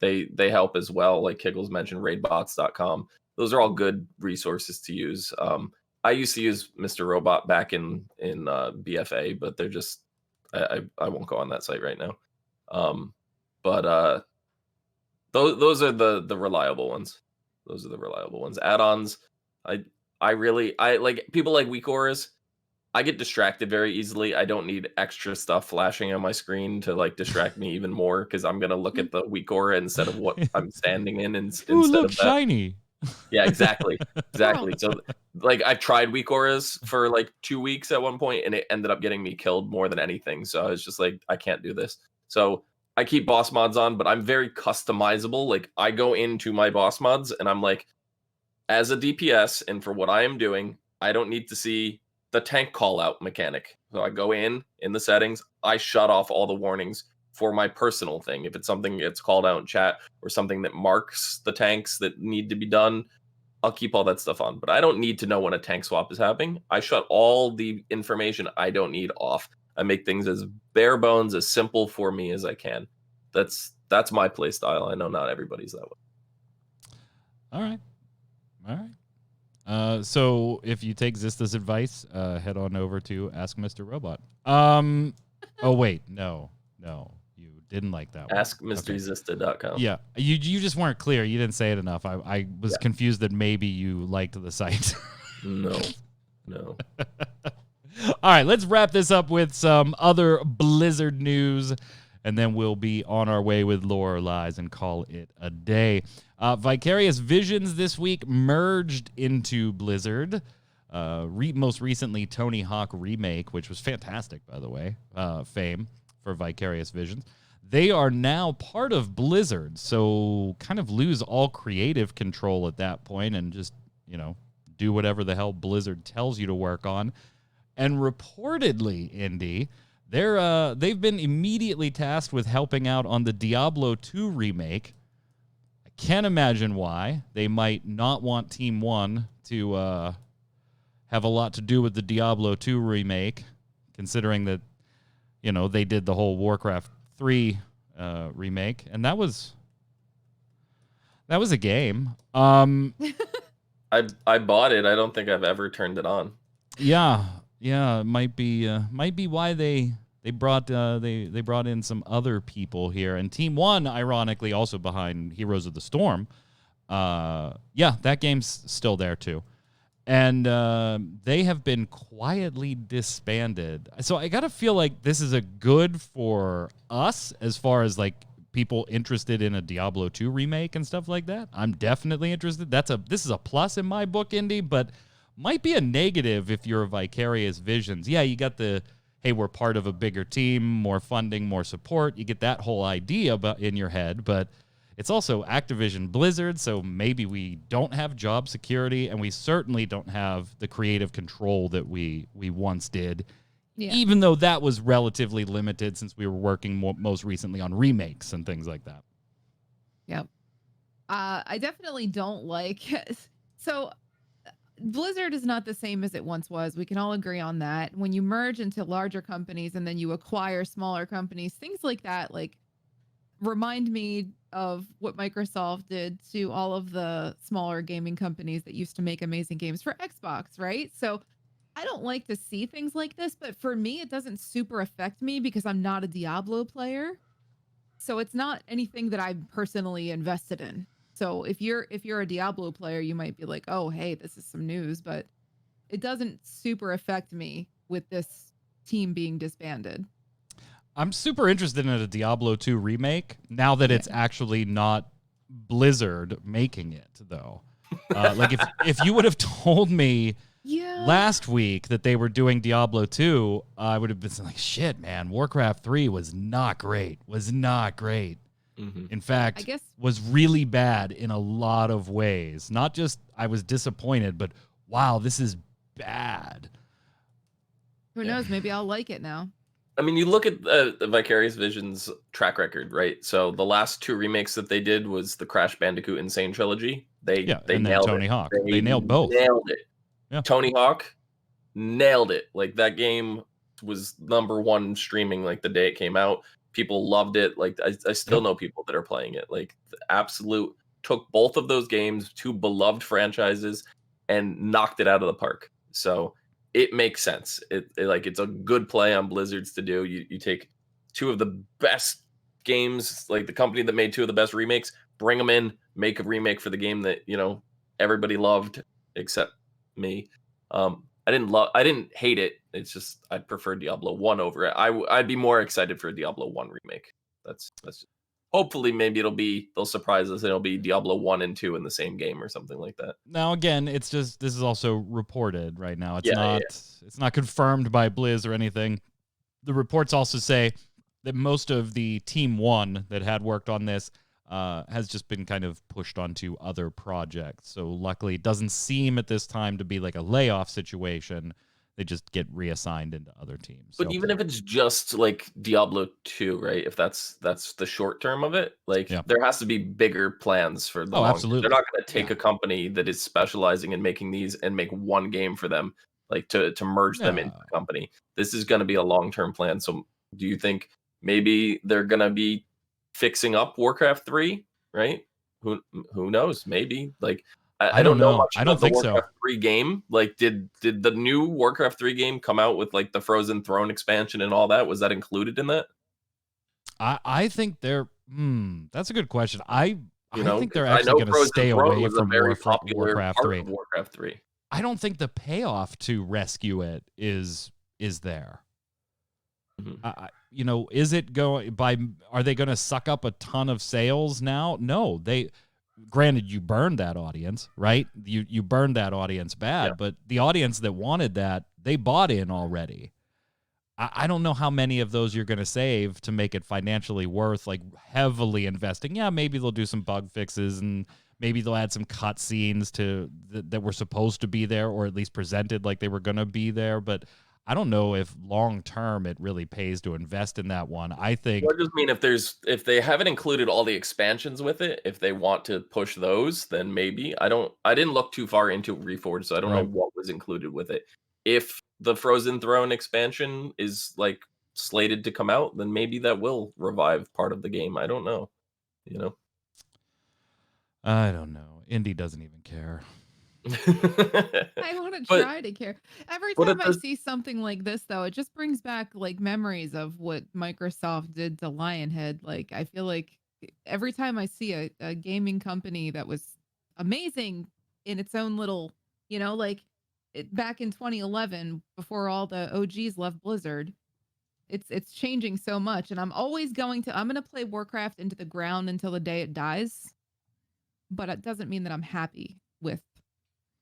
S2: they help as well. Like Kiggles mentioned, raidbots.com. Those are all good resources to use. I used to use Mr. Robot back in BFA, but they're just I won't go on that site right now. But those are the reliable ones. Those are the reliable ones. Add-ons, I like people like Weak Auras. I get distracted very easily. I don't need extra stuff flashing on my screen to like distract me even more because I'm gonna look at the weak aura instead of what I'm standing in. Instead
S1: look
S2: of that,
S1: shiny.
S2: Yeah, exactly. So like, I tried weak auras for like 2 weeks at one point, and it ended up getting me killed more than anything. So I was just like, I can't do this. So I keep boss mods on, but I'm very customizable. Like, I go into my boss mods and I'm like, as a DPS and for what I am doing, I don't need to see the tank call out mechanic. So I go in the settings, I shut off all the warnings for my personal thing. If it's something that's called out in chat or something that marks the tanks that need to be done, I'll keep all that stuff on. But I don't need to know when a tank swap is happening. I shut all the information I don't need off. I make things as bare bones, as simple for me as I can. That's my play style. I know not everybody's that way.
S1: All right. So if you take Zista's advice, head on over to Ask Mr. Robot. Oh wait, no, you didn't like that one.
S2: AskMrZista.com.
S1: Yeah, you just weren't clear. You didn't say it enough. I was confused that maybe you liked the site.
S2: No.
S1: All right, let's wrap this up with some other Blizzard news, and then we'll be on our way with Lore or Lies and call it a day. Vicarious Visions this week merged into Blizzard. Most recently, Tony Hawk Remake, which was fantastic, by the way, fame for Vicarious Visions. they are now part of Blizzard, so kind of lose all creative control at that point and just, do whatever the hell Blizzard tells you to work on. And reportedly, Indy, they've been immediately tasked with helping out on the Diablo 2 remake. I can't imagine why. They might not want Team 1 to have a lot to do with the Diablo 2 remake, considering that, they did the whole Warcraft 3 remake, and that was a game.
S2: I bought it. I don't think I've ever turned it on.
S1: Yeah, it might be why they brought in some other people here, and Team 1, ironically, also behind Heroes of the Storm. That game's still there too. And they have been quietly disbanded. So I got to feel like this is a good for us as far as like people interested in a Diablo 2 remake and stuff like that. I'm definitely interested. This is a plus in my book, Indy, but might be a negative if you're a Vicarious Visions. Yeah, you got hey, we're part of a bigger team, more funding, more support. You get that whole idea in your head, but it's also Activision Blizzard, so maybe we don't have job security, and we certainly don't have the creative control that we once did, even though that was relatively limited since we were working most recently on remakes and things like that.
S3: Yep. I definitely don't like... So Blizzard is not the same as it once was. We can all agree on that. When you merge into larger companies and then you acquire smaller companies, things like that, like, remind me of what Microsoft did to all of the smaller gaming companies that used to make amazing games for Xbox, right? So I don't like to see things like this, but for me, it doesn't super affect me because I'm not a Diablo player. So it's not anything that I'm personally invested in. So if you're a Diablo player, you might be like, oh, hey, this is some news, but it doesn't super affect me with this team being disbanded.
S1: I'm super interested in a Diablo 2 remake now that it's actually not Blizzard making it, though. Like if you would have told me last week that they were doing Diablo 2, I would have been like, shit, man, Warcraft 3 was not great. Mm-hmm. In fact, was really bad in a lot of ways. Not just I was disappointed, but wow, this is bad.
S3: Who knows? Maybe I'll like it now.
S2: I mean, you look at the Vicarious Visions track record, right? So the last 2 remakes that they did was the Crash Bandicoot Insane Trilogy. They nailed
S1: Tony
S2: it.
S1: Hawk. They nailed both.
S2: Nailed it.
S1: Yeah.
S2: Tony Hawk nailed it. Like, that game was #1 streaming like the day it came out. People loved it. Like, I still know people that are playing it. Like, the absolute took both of those games, 2 beloved franchises, and knocked it out of the park. So it makes sense. It's a good play on Blizzard's to do. You take 2 of the best games, like the company that made 2 of the best remakes, bring them in, make a remake for the game that, everybody loved except me. I didn't hate it. It's just I prefer Diablo 1 over it. I'd be more excited for a Diablo 1 remake. That's hopefully maybe they'll surprise us and it'll be Diablo 1 and 2 in the same game or something like that.
S1: Now again, it's just this is also reported right now. It's not confirmed by Blizz or anything. The reports also say that most of the Team 1 that had worked on this has just been kind of pushed onto other projects. So luckily, it doesn't seem at this time to be like a layoff situation. They just get reassigned into other teams.
S2: But even if it's just like Diablo 2, right? If that's the short term of it, there has to be bigger plans for the long
S1: absolutely.
S2: They're not going to take a company that is specializing in making these and make one game for them, like to merge them into the company. This is going to be a long-term plan. So do you think maybe they're going to be fixing up Warcraft 3, right? Who knows? Maybe. Like, I don't know much about the Warcraft 3 game. Like, did the new Warcraft 3 game come out with like the Frozen Throne expansion and all that? Was that included in that?
S1: I think they're that's a good question. I think they're actually going to stay away from Warcraft 3.
S2: Warcraft 3.
S1: I don't think the payoff to rescue it is there. Mm-hmm. Is it are they going to suck up a ton of sales now? No, granted, you burned that audience, right? You burned that audience bad, but the audience that wanted that, they bought in already. I don't know how many of those you're going to save to make it financially worth like heavily investing. Yeah, maybe they'll do some bug fixes and maybe they'll add some cut scenes to that were supposed to be there, or at least presented like they were going to be there. But I don't know if long term it really pays to invest in that one. I think.
S2: Well, I just mean if they haven't included all the expansions with it, if they want to push those, then maybe. I didn't look too far into Reforged, so I don't know
S1: Right.
S2: what was included with it. If the Frozen Throne expansion is like slated to come out, then maybe that will revive part of the game. I don't know. You know.
S1: I don't know. Indy doesn't even care.
S3: I want to
S2: But-
S3: try to care. Every
S2: but
S3: time
S2: it
S3: I
S2: does-
S3: see something like this, though, it just brings back like memories of what Microsoft did to Lionhead. Like, I feel like every time I see a gaming company that was amazing in its own little, like back in 2011, before all the OGs left Blizzard, it's changing so much. And I'm going to play Warcraft into the ground until the day it dies. But it doesn't mean that I'm happy with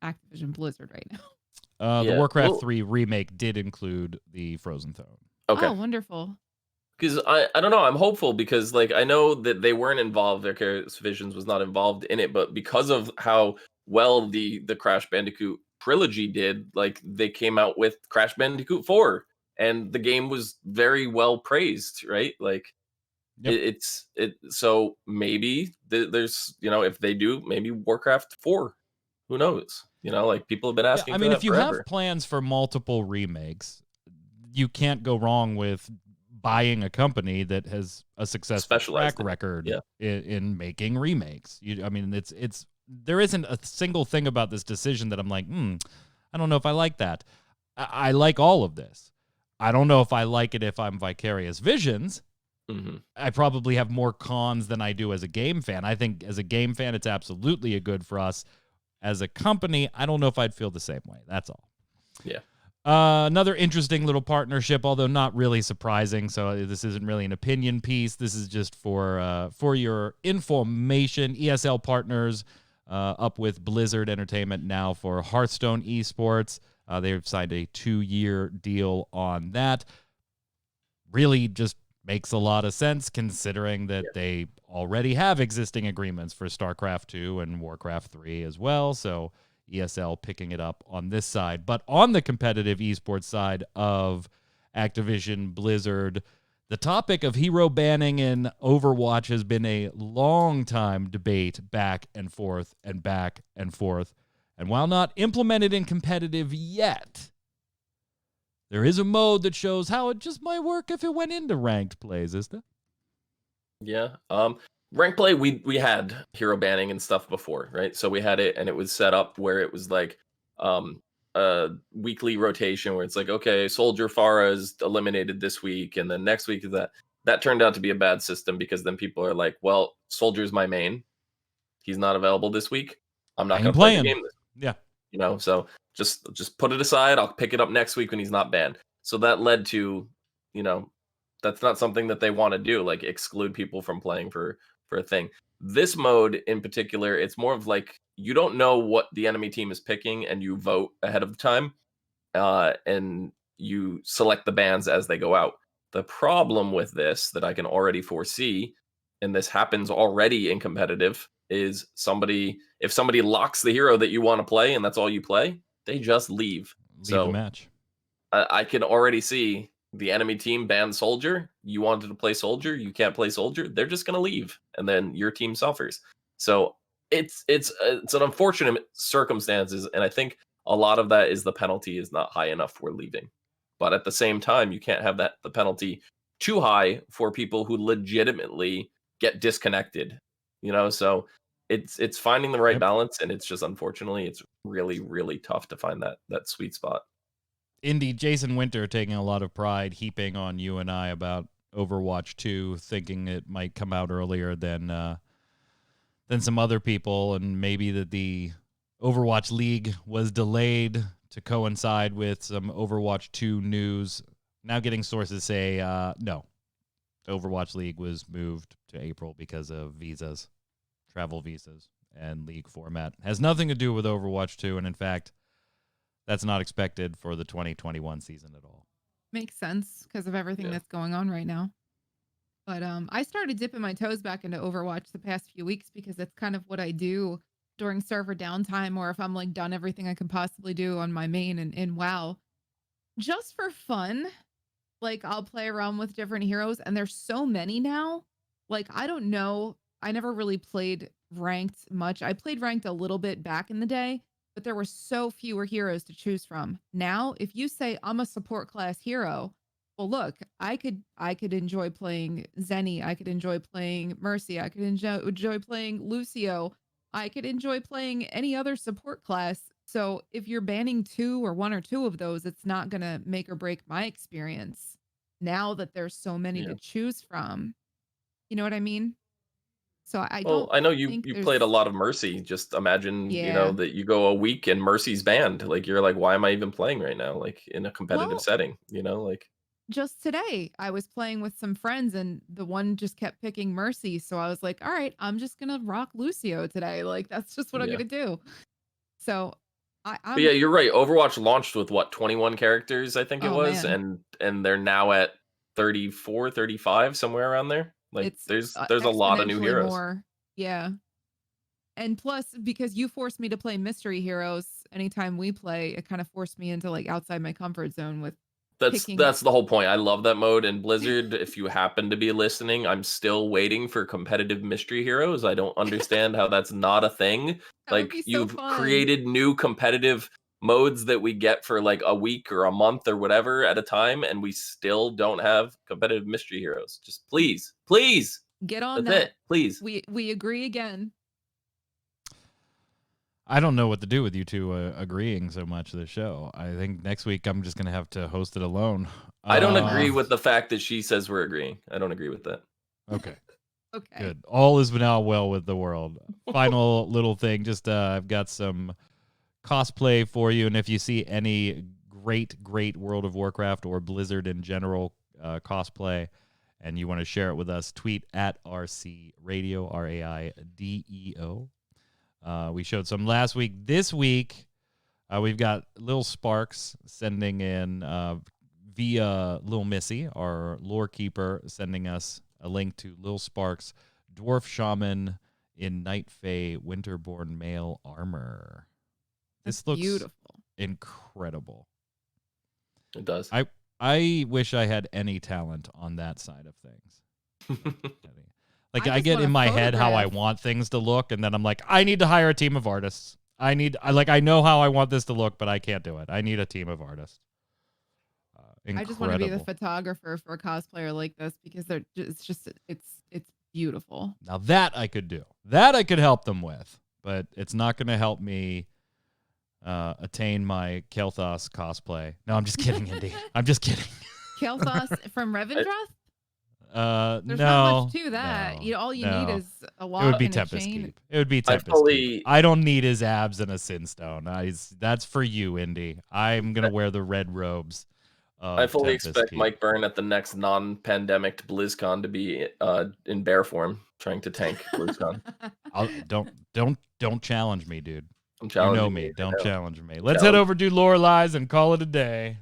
S3: Activision Blizzard right now.
S1: The
S2: Yeah,
S1: Warcraft
S2: well-
S1: 3 remake did include the Frozen Throne.
S2: Okay.
S3: Oh, wonderful.
S2: Because I don't know, I'm hopeful because like I know that they weren't involved, Vicarious Visions was not involved in it, but because of how well the Crash Bandicoot trilogy did, like they came out with Crash Bandicoot 4 and the game was very well praised, right? Like
S1: Yep.
S2: so maybe there's if they do, maybe Warcraft 4. Who knows? Like people have been
S1: Yeah,
S2: asking
S1: I
S2: for
S1: mean,
S2: that
S1: if you
S2: forever.
S1: have plans for multiple remakes, you can't go wrong with buying a company that has a successful
S2: Specialized
S1: track
S2: in it,
S1: record
S2: yeah.
S1: in making remakes. I mean, it's there isn't a single thing about this decision that I'm like, I don't know if I like that. I like all of this. I don't know if I like it if I'm Vicarious Visions.
S2: Mm-hmm.
S1: I probably have more cons than I do as a game fan. I think as a game fan, it's absolutely a good for us. As a company, I don't know if I'd feel the same way. That's all.
S2: Yeah.
S1: Another interesting little partnership, although not really surprising. So this isn't really an opinion piece. This is just for your information. ESL partners up with Blizzard Entertainment now for Hearthstone esports. They've signed a 2-year deal on that. Really just makes a lot of sense considering that they already have existing agreements for StarCraft 2 and Warcraft 3 as well. So ESL picking it up on this side. But on the competitive esports side of Activision Blizzard, the topic of hero banning in Overwatch has been a long time debate back and forth and back and forth. And while not implemented in competitive yet, there is a mode that shows how it just might work if it went into ranked plays, isn't it?
S2: Yeah. Rank play, we had hero banning and stuff before, right? So we had it and it was set up where it was like a weekly rotation where it's like, okay, Soldier Farah is eliminated this week, and then next week is that. That turned out to be a bad system because then people are like, well, Soldier's my main. He's not available this week. I'm not gonna play the game this week.
S1: Yeah.
S2: So just put it aside. I'll pick it up next week when he's not banned. So that led to, that's not something that they want to do, like exclude people from playing for a thing. This mode in particular, it's more of like you don't know what the enemy team is picking and you vote ahead of time, and you select the bans as they go out. The problem with this that I can already foresee, and this happens already in competitive, is if somebody locks the hero that you want to play and that's all you play, they just leave.
S1: Leave the match.
S2: I can already see the enemy team ban Soldier. You wanted to play Soldier, you can't play Soldier. They're just gonna leave, and then your team suffers. So it's an unfortunate circumstances, and I think a lot of that is the penalty is not high enough for leaving. But at the same time, you can't have the penalty too high for people who legitimately get disconnected. So it's finding the right balance, and it's just unfortunately it's really really tough to find that sweet spot.
S1: Indy, Jason Winter taking a lot of pride heaping on you and I about Overwatch 2, thinking it might come out earlier than some other people, and maybe that the Overwatch League was delayed to coincide with some Overwatch 2 news. Now getting sources say, no, Overwatch League was moved to April because of visas, travel visas, and league format. Has nothing to do with Overwatch 2, and in fact, that's not expected for the 2021 season at all.
S3: Makes sense because of everything
S2: Yeah.
S3: that's going on right now. But I started dipping my toes back into Overwatch the past few weeks because that's kind of what I do during server downtime, or if I'm like done everything I can possibly do on my main and in WoW, just for fun. Like I'll play around with different heroes, and there's so many now. Like I don't know. I never really played ranked much. I played ranked a little bit back in the day, but there were so fewer heroes to choose from. Now, if you say I'm a support class hero, well, look, I could enjoy playing Zenny. I could enjoy playing Mercy. I could enjoy playing Lucio. I could enjoy playing any other support class. So if you're banning two or one or two of those, it's not going to make or break my experience now that there's so many
S2: Yeah.
S3: to choose from. You know what I mean? So I
S2: Well,
S3: don't
S2: I know you
S3: think
S2: you
S3: there's,
S2: played a lot of Mercy. Just imagine,
S3: yeah.
S2: that you go a week and Mercy's banned. Like you're like, why am I even playing right now? Like in a competitive
S3: Well,
S2: setting, like
S3: just today I was playing with some friends and the one just kept picking Mercy. So I was like, all right, I'm just going to rock Lucio today. Like that's just what I'm
S2: yeah.
S3: going to do. So
S2: But yeah,
S3: I'm,
S2: you're right. Overwatch launched with what, 21 characters, I think it
S3: oh
S2: was,
S3: man,
S2: and they're now at 34, 35, somewhere around there. Like
S3: it's
S2: there's a lot of new
S3: exponentially
S2: heroes.
S3: more. Yeah. And plus, because you forced me to play mystery heroes anytime we play, it kind of forced me into like outside my comfort zone with
S2: That's
S3: picking.
S2: that's the whole point. I love that mode. And Blizzard, if you happen to be listening, I'm still waiting for competitive mystery heroes. I don't understand how that's not a thing.
S3: That would
S2: Like
S3: be so
S2: you've
S3: fun.
S2: created new competitive modes that we get for like a week or a month or whatever at a time, and we still don't have competitive mystery heroes. Just please, please.
S3: Get on
S2: That's it.
S3: that.
S2: Please.
S3: We agree again.
S1: I don't know what to do with you two agreeing so much to the show. I think next week I'm just going to have to host it alone.
S2: I don't agree with the fact that she says we're agreeing. I don't agree with that.
S1: Okay.
S3: Okay.
S1: Good. All is now well with the world. Final little thing. Just I've got some cosplay for you, and if you see any great World of Warcraft or Blizzard in general cosplay, and you want to share it with us, tweet at RC Radio, RAIDEO. We showed some last week. This week, we've got Lil Sparks sending in via Lil Missy, our lore keeper, sending us a link to Lil Sparks' Dwarf Shaman in Night Fae Winterborn male armor. This looks
S3: beautiful.
S2: It
S1: Incredible.
S2: does.
S1: I wish I had any talent on that side of things. Like I
S3: just
S1: get
S3: want
S1: in
S3: a
S1: my head how I
S3: photograph.
S1: want things to look, and then I'm like, I need to hire a team of artists. I know how I want this to look, but I can't do it. I need a team of artists.
S3: I just want to be the
S1: Incredible.
S3: photographer for a cosplayer like this because it's beautiful.
S1: Now that I could do. That I could help them with, but it's not going to help me attain my Kel'Thas cosplay. No, I'm just kidding, Indy. I'm just kidding.
S3: Kel'Thas from Revendreth? There's
S1: no,
S3: not much to that.
S1: no,
S3: All you
S1: no.
S3: need is a
S1: It
S3: lot
S1: would be
S3: and a
S1: Tempest
S3: chain.
S1: Keep. It would be Tempest Keep. I don't need his abs and a Sin Stone. That's for you, Indy. I'm gonna wear the red robes.
S2: I fully
S1: Tempest
S2: expect
S1: Keep.
S2: Mike Byrne at the next non-pandemic BlizzCon to be in bear form, trying to tank BlizzCon.
S1: Don't challenge me, dude.
S2: I'm
S1: You
S2: challenging
S1: know me.
S2: you, I
S1: Don't
S2: know.
S1: challenge me. Let's head over to Lorelai's and call it a day.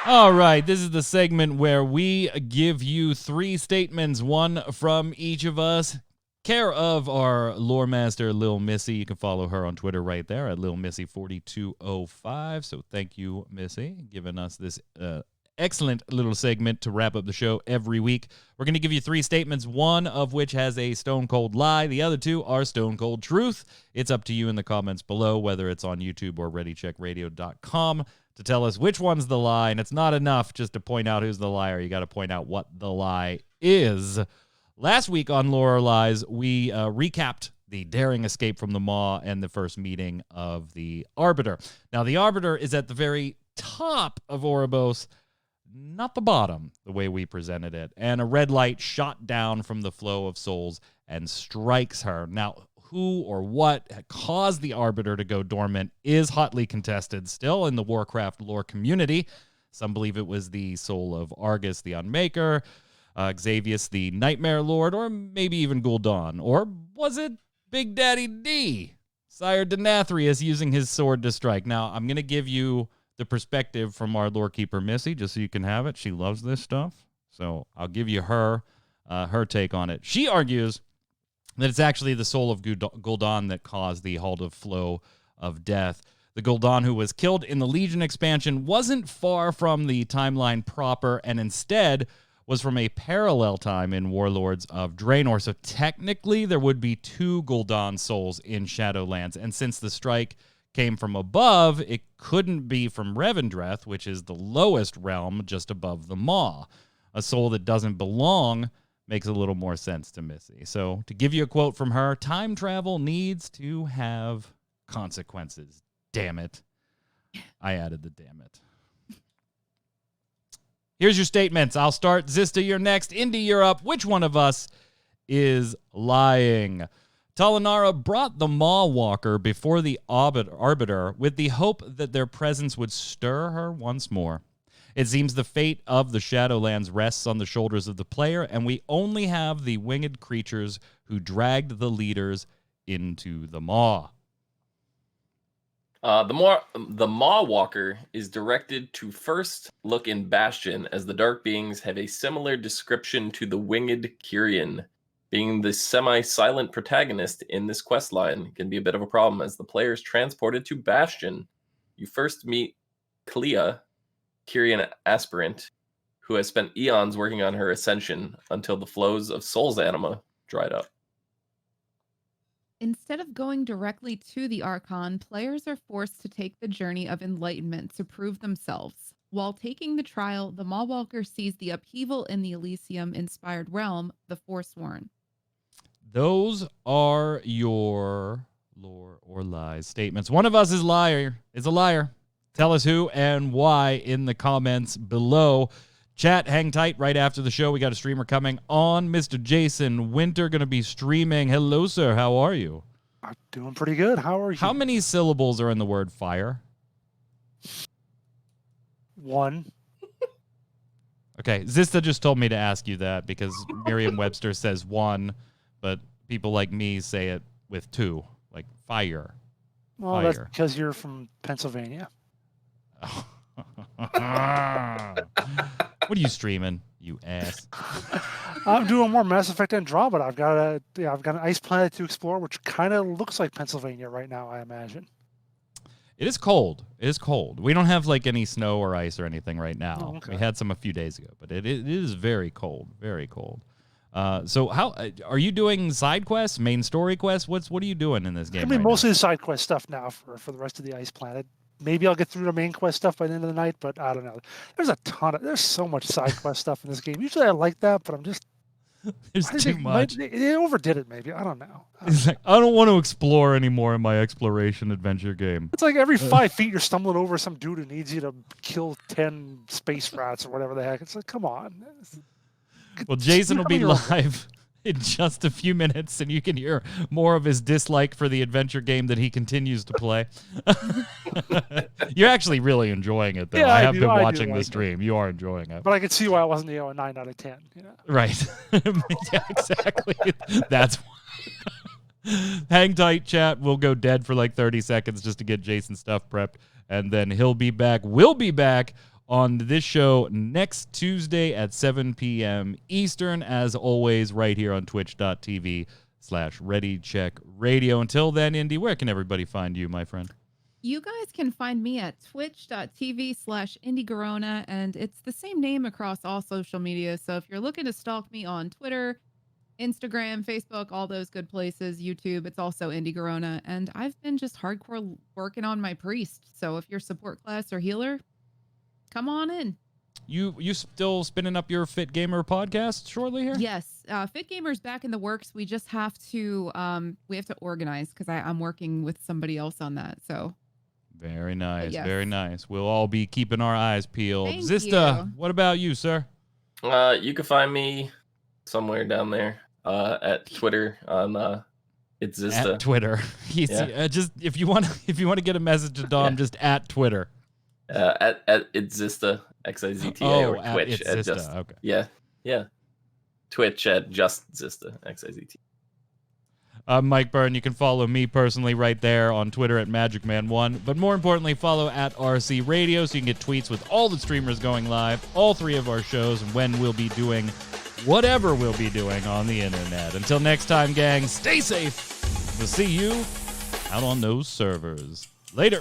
S1: All right, this is the segment where we give you 3 statements, one from each of us, care of our lore master, Lil Missy. You can follow her on Twitter right there at LilMissy4205. So thank you, Missy, giving us this excellent little segment to wrap up the show every week. We're going to give you 3 statements, one of which has a stone cold lie. The other 2 are stone cold truth. It's up to you in the comments below, whether it's on YouTube or ReadyCheckRadio.com. to tell us which one's the lie, and it's not enough just to point out who's the liar. You got to point out what the lie is. Last week on Lore or Lies, we recapped the daring escape from the Maw and the first meeting of the Arbiter. Now, the Arbiter is at the very top of Oribos, not the bottom, the way we presented it. And a red light shot down from the flow of souls and strikes her. Now, who or what caused the Arbiter to go dormant is hotly contested still in the Warcraft lore community. Some believe it was the soul of Argus, the Unmaker, Xavius, the Nightmare Lord, or maybe even Gul'dan. Or was it Big Daddy D? Sire Denathria is using his sword to strike. Now, I'm going to give you the perspective from our lore keeper, Missy, just so you can have it. She loves this stuff. So I'll give you her take on it. She argues that it's actually the soul of Gul'dan that caused the halt of flow of death. The Gul'dan who was killed in the Legion expansion wasn't far from the timeline proper, and instead was from a parallel time in Warlords of Draenor. So technically, there would be 2 Gul'dan souls in Shadowlands, and since the strike came from above, it couldn't be from Revendreth, which is the lowest realm just above the Maw. A soul that doesn't belong makes a little more sense to Missy. So to give you a quote from her, time travel needs to have consequences. Damn it. I added the damn it. Here's your statements. I'll start. Zista, you're next. Indy, you're up. Which one of us is lying? Talanara brought the Maw Walker before the Arbiter with the hope that their presence would stir her once more. It seems the fate of the Shadowlands rests on the shoulders of the player, and we only have the winged creatures who dragged the leaders into the Maw.
S2: The Maw Walker is directed to first look in Bastion, as the Dark Beings have a similar description to the winged Kyrian. Being the semi-silent protagonist in this questline can be a bit of a problem, as the player is transported to Bastion. You first meet Clea, Kyrian aspirant, who has spent eons working on her ascension until the flows of Soul's anima dried up.
S3: Instead of going directly to the Archon, players are forced to take the journey of enlightenment to prove themselves. While taking the trial, the Mawwalker sees the upheaval in the Elysium-inspired realm, the Forsworn.
S1: Those are your lore or lies statements. One of us is a liar. Tell us who and why in the comments below. Chat, hang tight. Right after the show, we got a streamer coming on. Mr. Jason Winter going to be streaming. Hello, sir. How are you?
S4: I'm doing pretty good. How are you?
S1: How many syllables are in the word fire?
S4: 1.
S1: Okay, Zista just told me to ask you that because Merriam-Webster says 1, but people like me say it with 2, like fire.
S4: Well, that's because you're from Pennsylvania.
S1: What are you streaming, you ass?
S4: I'm doing more Mass Effect Andromeda. I've got an ice planet to explore, which kind of looks like Pennsylvania right now, I imagine.
S1: It is cold. It is cold. We don't have like any snow or ice or anything right now.
S4: Oh, okay.
S1: We had some a few days ago, but it is very cold, very cold. So how are you doing side quests, main story quests? What are you doing in this game?
S4: I mean,
S1: right
S4: mostly
S1: now?
S4: the side quest stuff now for the rest of the ice planet. Maybe I'll get through the main quest stuff by the end of the night, but I don't know. There's so much side quest stuff in this game. Usually I like that, but I'm just
S1: There's too much.
S4: They overdid it, maybe. I don't know.
S1: It's like, I don't want to explore anymore in my exploration adventure game.
S4: It's like every 5 feet you're stumbling over some dude who needs you to kill 10 space rats or whatever the heck. It's like, come on.
S1: Well, Jason will be live in just a few minutes, and you can hear more of his dislike for the adventure game that he continues to play. You're actually really enjoying it, though.
S4: Yeah,
S1: I have been
S4: I
S1: watching
S4: like
S1: the stream. You are enjoying it.
S4: But I could see why it wasn't a 9 out of 10. You know?
S1: Right. Yeah, exactly. That's why. Hang tight, chat. We'll go dead for like 30 seconds just to get Jason's stuff prepped, and then he'll be back. We'll be back on this show next Tuesday at 7 p.m. Eastern, as always, right here on twitch.tv/ReadyCheckRadio. Until then, Indy, where can everybody find you, my friend?
S3: You guys can find me at twitch.tv/IndyGorona, and it's the same name across all social media. So if you're looking to stalk me on Twitter, Instagram, Facebook, all those good places, YouTube, it's also Indy Gorona. And I've been just hardcore working on my priest. So if you're support class or healer, come on in.
S1: You still spinning up your Fit Gamer podcast shortly here?
S3: Yes, Fit Gamer's back in the works. We just have to organize because I'm working with somebody else on that. So
S1: very nice,
S3: yes.
S1: Very nice. We'll all be keeping our eyes peeled.
S3: Thank
S1: Zista,
S3: you.
S1: what about you, sir?
S2: You can find me somewhere down there at Twitter on it's Zista.
S1: At Twitter.
S2: Yeah.
S1: Just if you want to get a message to Dom, just at Twitter.
S2: At it's Zista, XIZTA, or Twitch at
S1: Zista.
S2: just
S1: Okay.
S2: yeah. Twitch at just Zista, XIZTA.
S1: I'm Mike Byrne. You can follow me personally right there on Twitter at MagicMan1. But more importantly, follow at RC Radio so you can get tweets with all the streamers going live, all 3 of our shows, and when we'll be doing whatever we'll be doing on the internet. Until next time, gang, stay safe. We'll see you out on those servers. Later.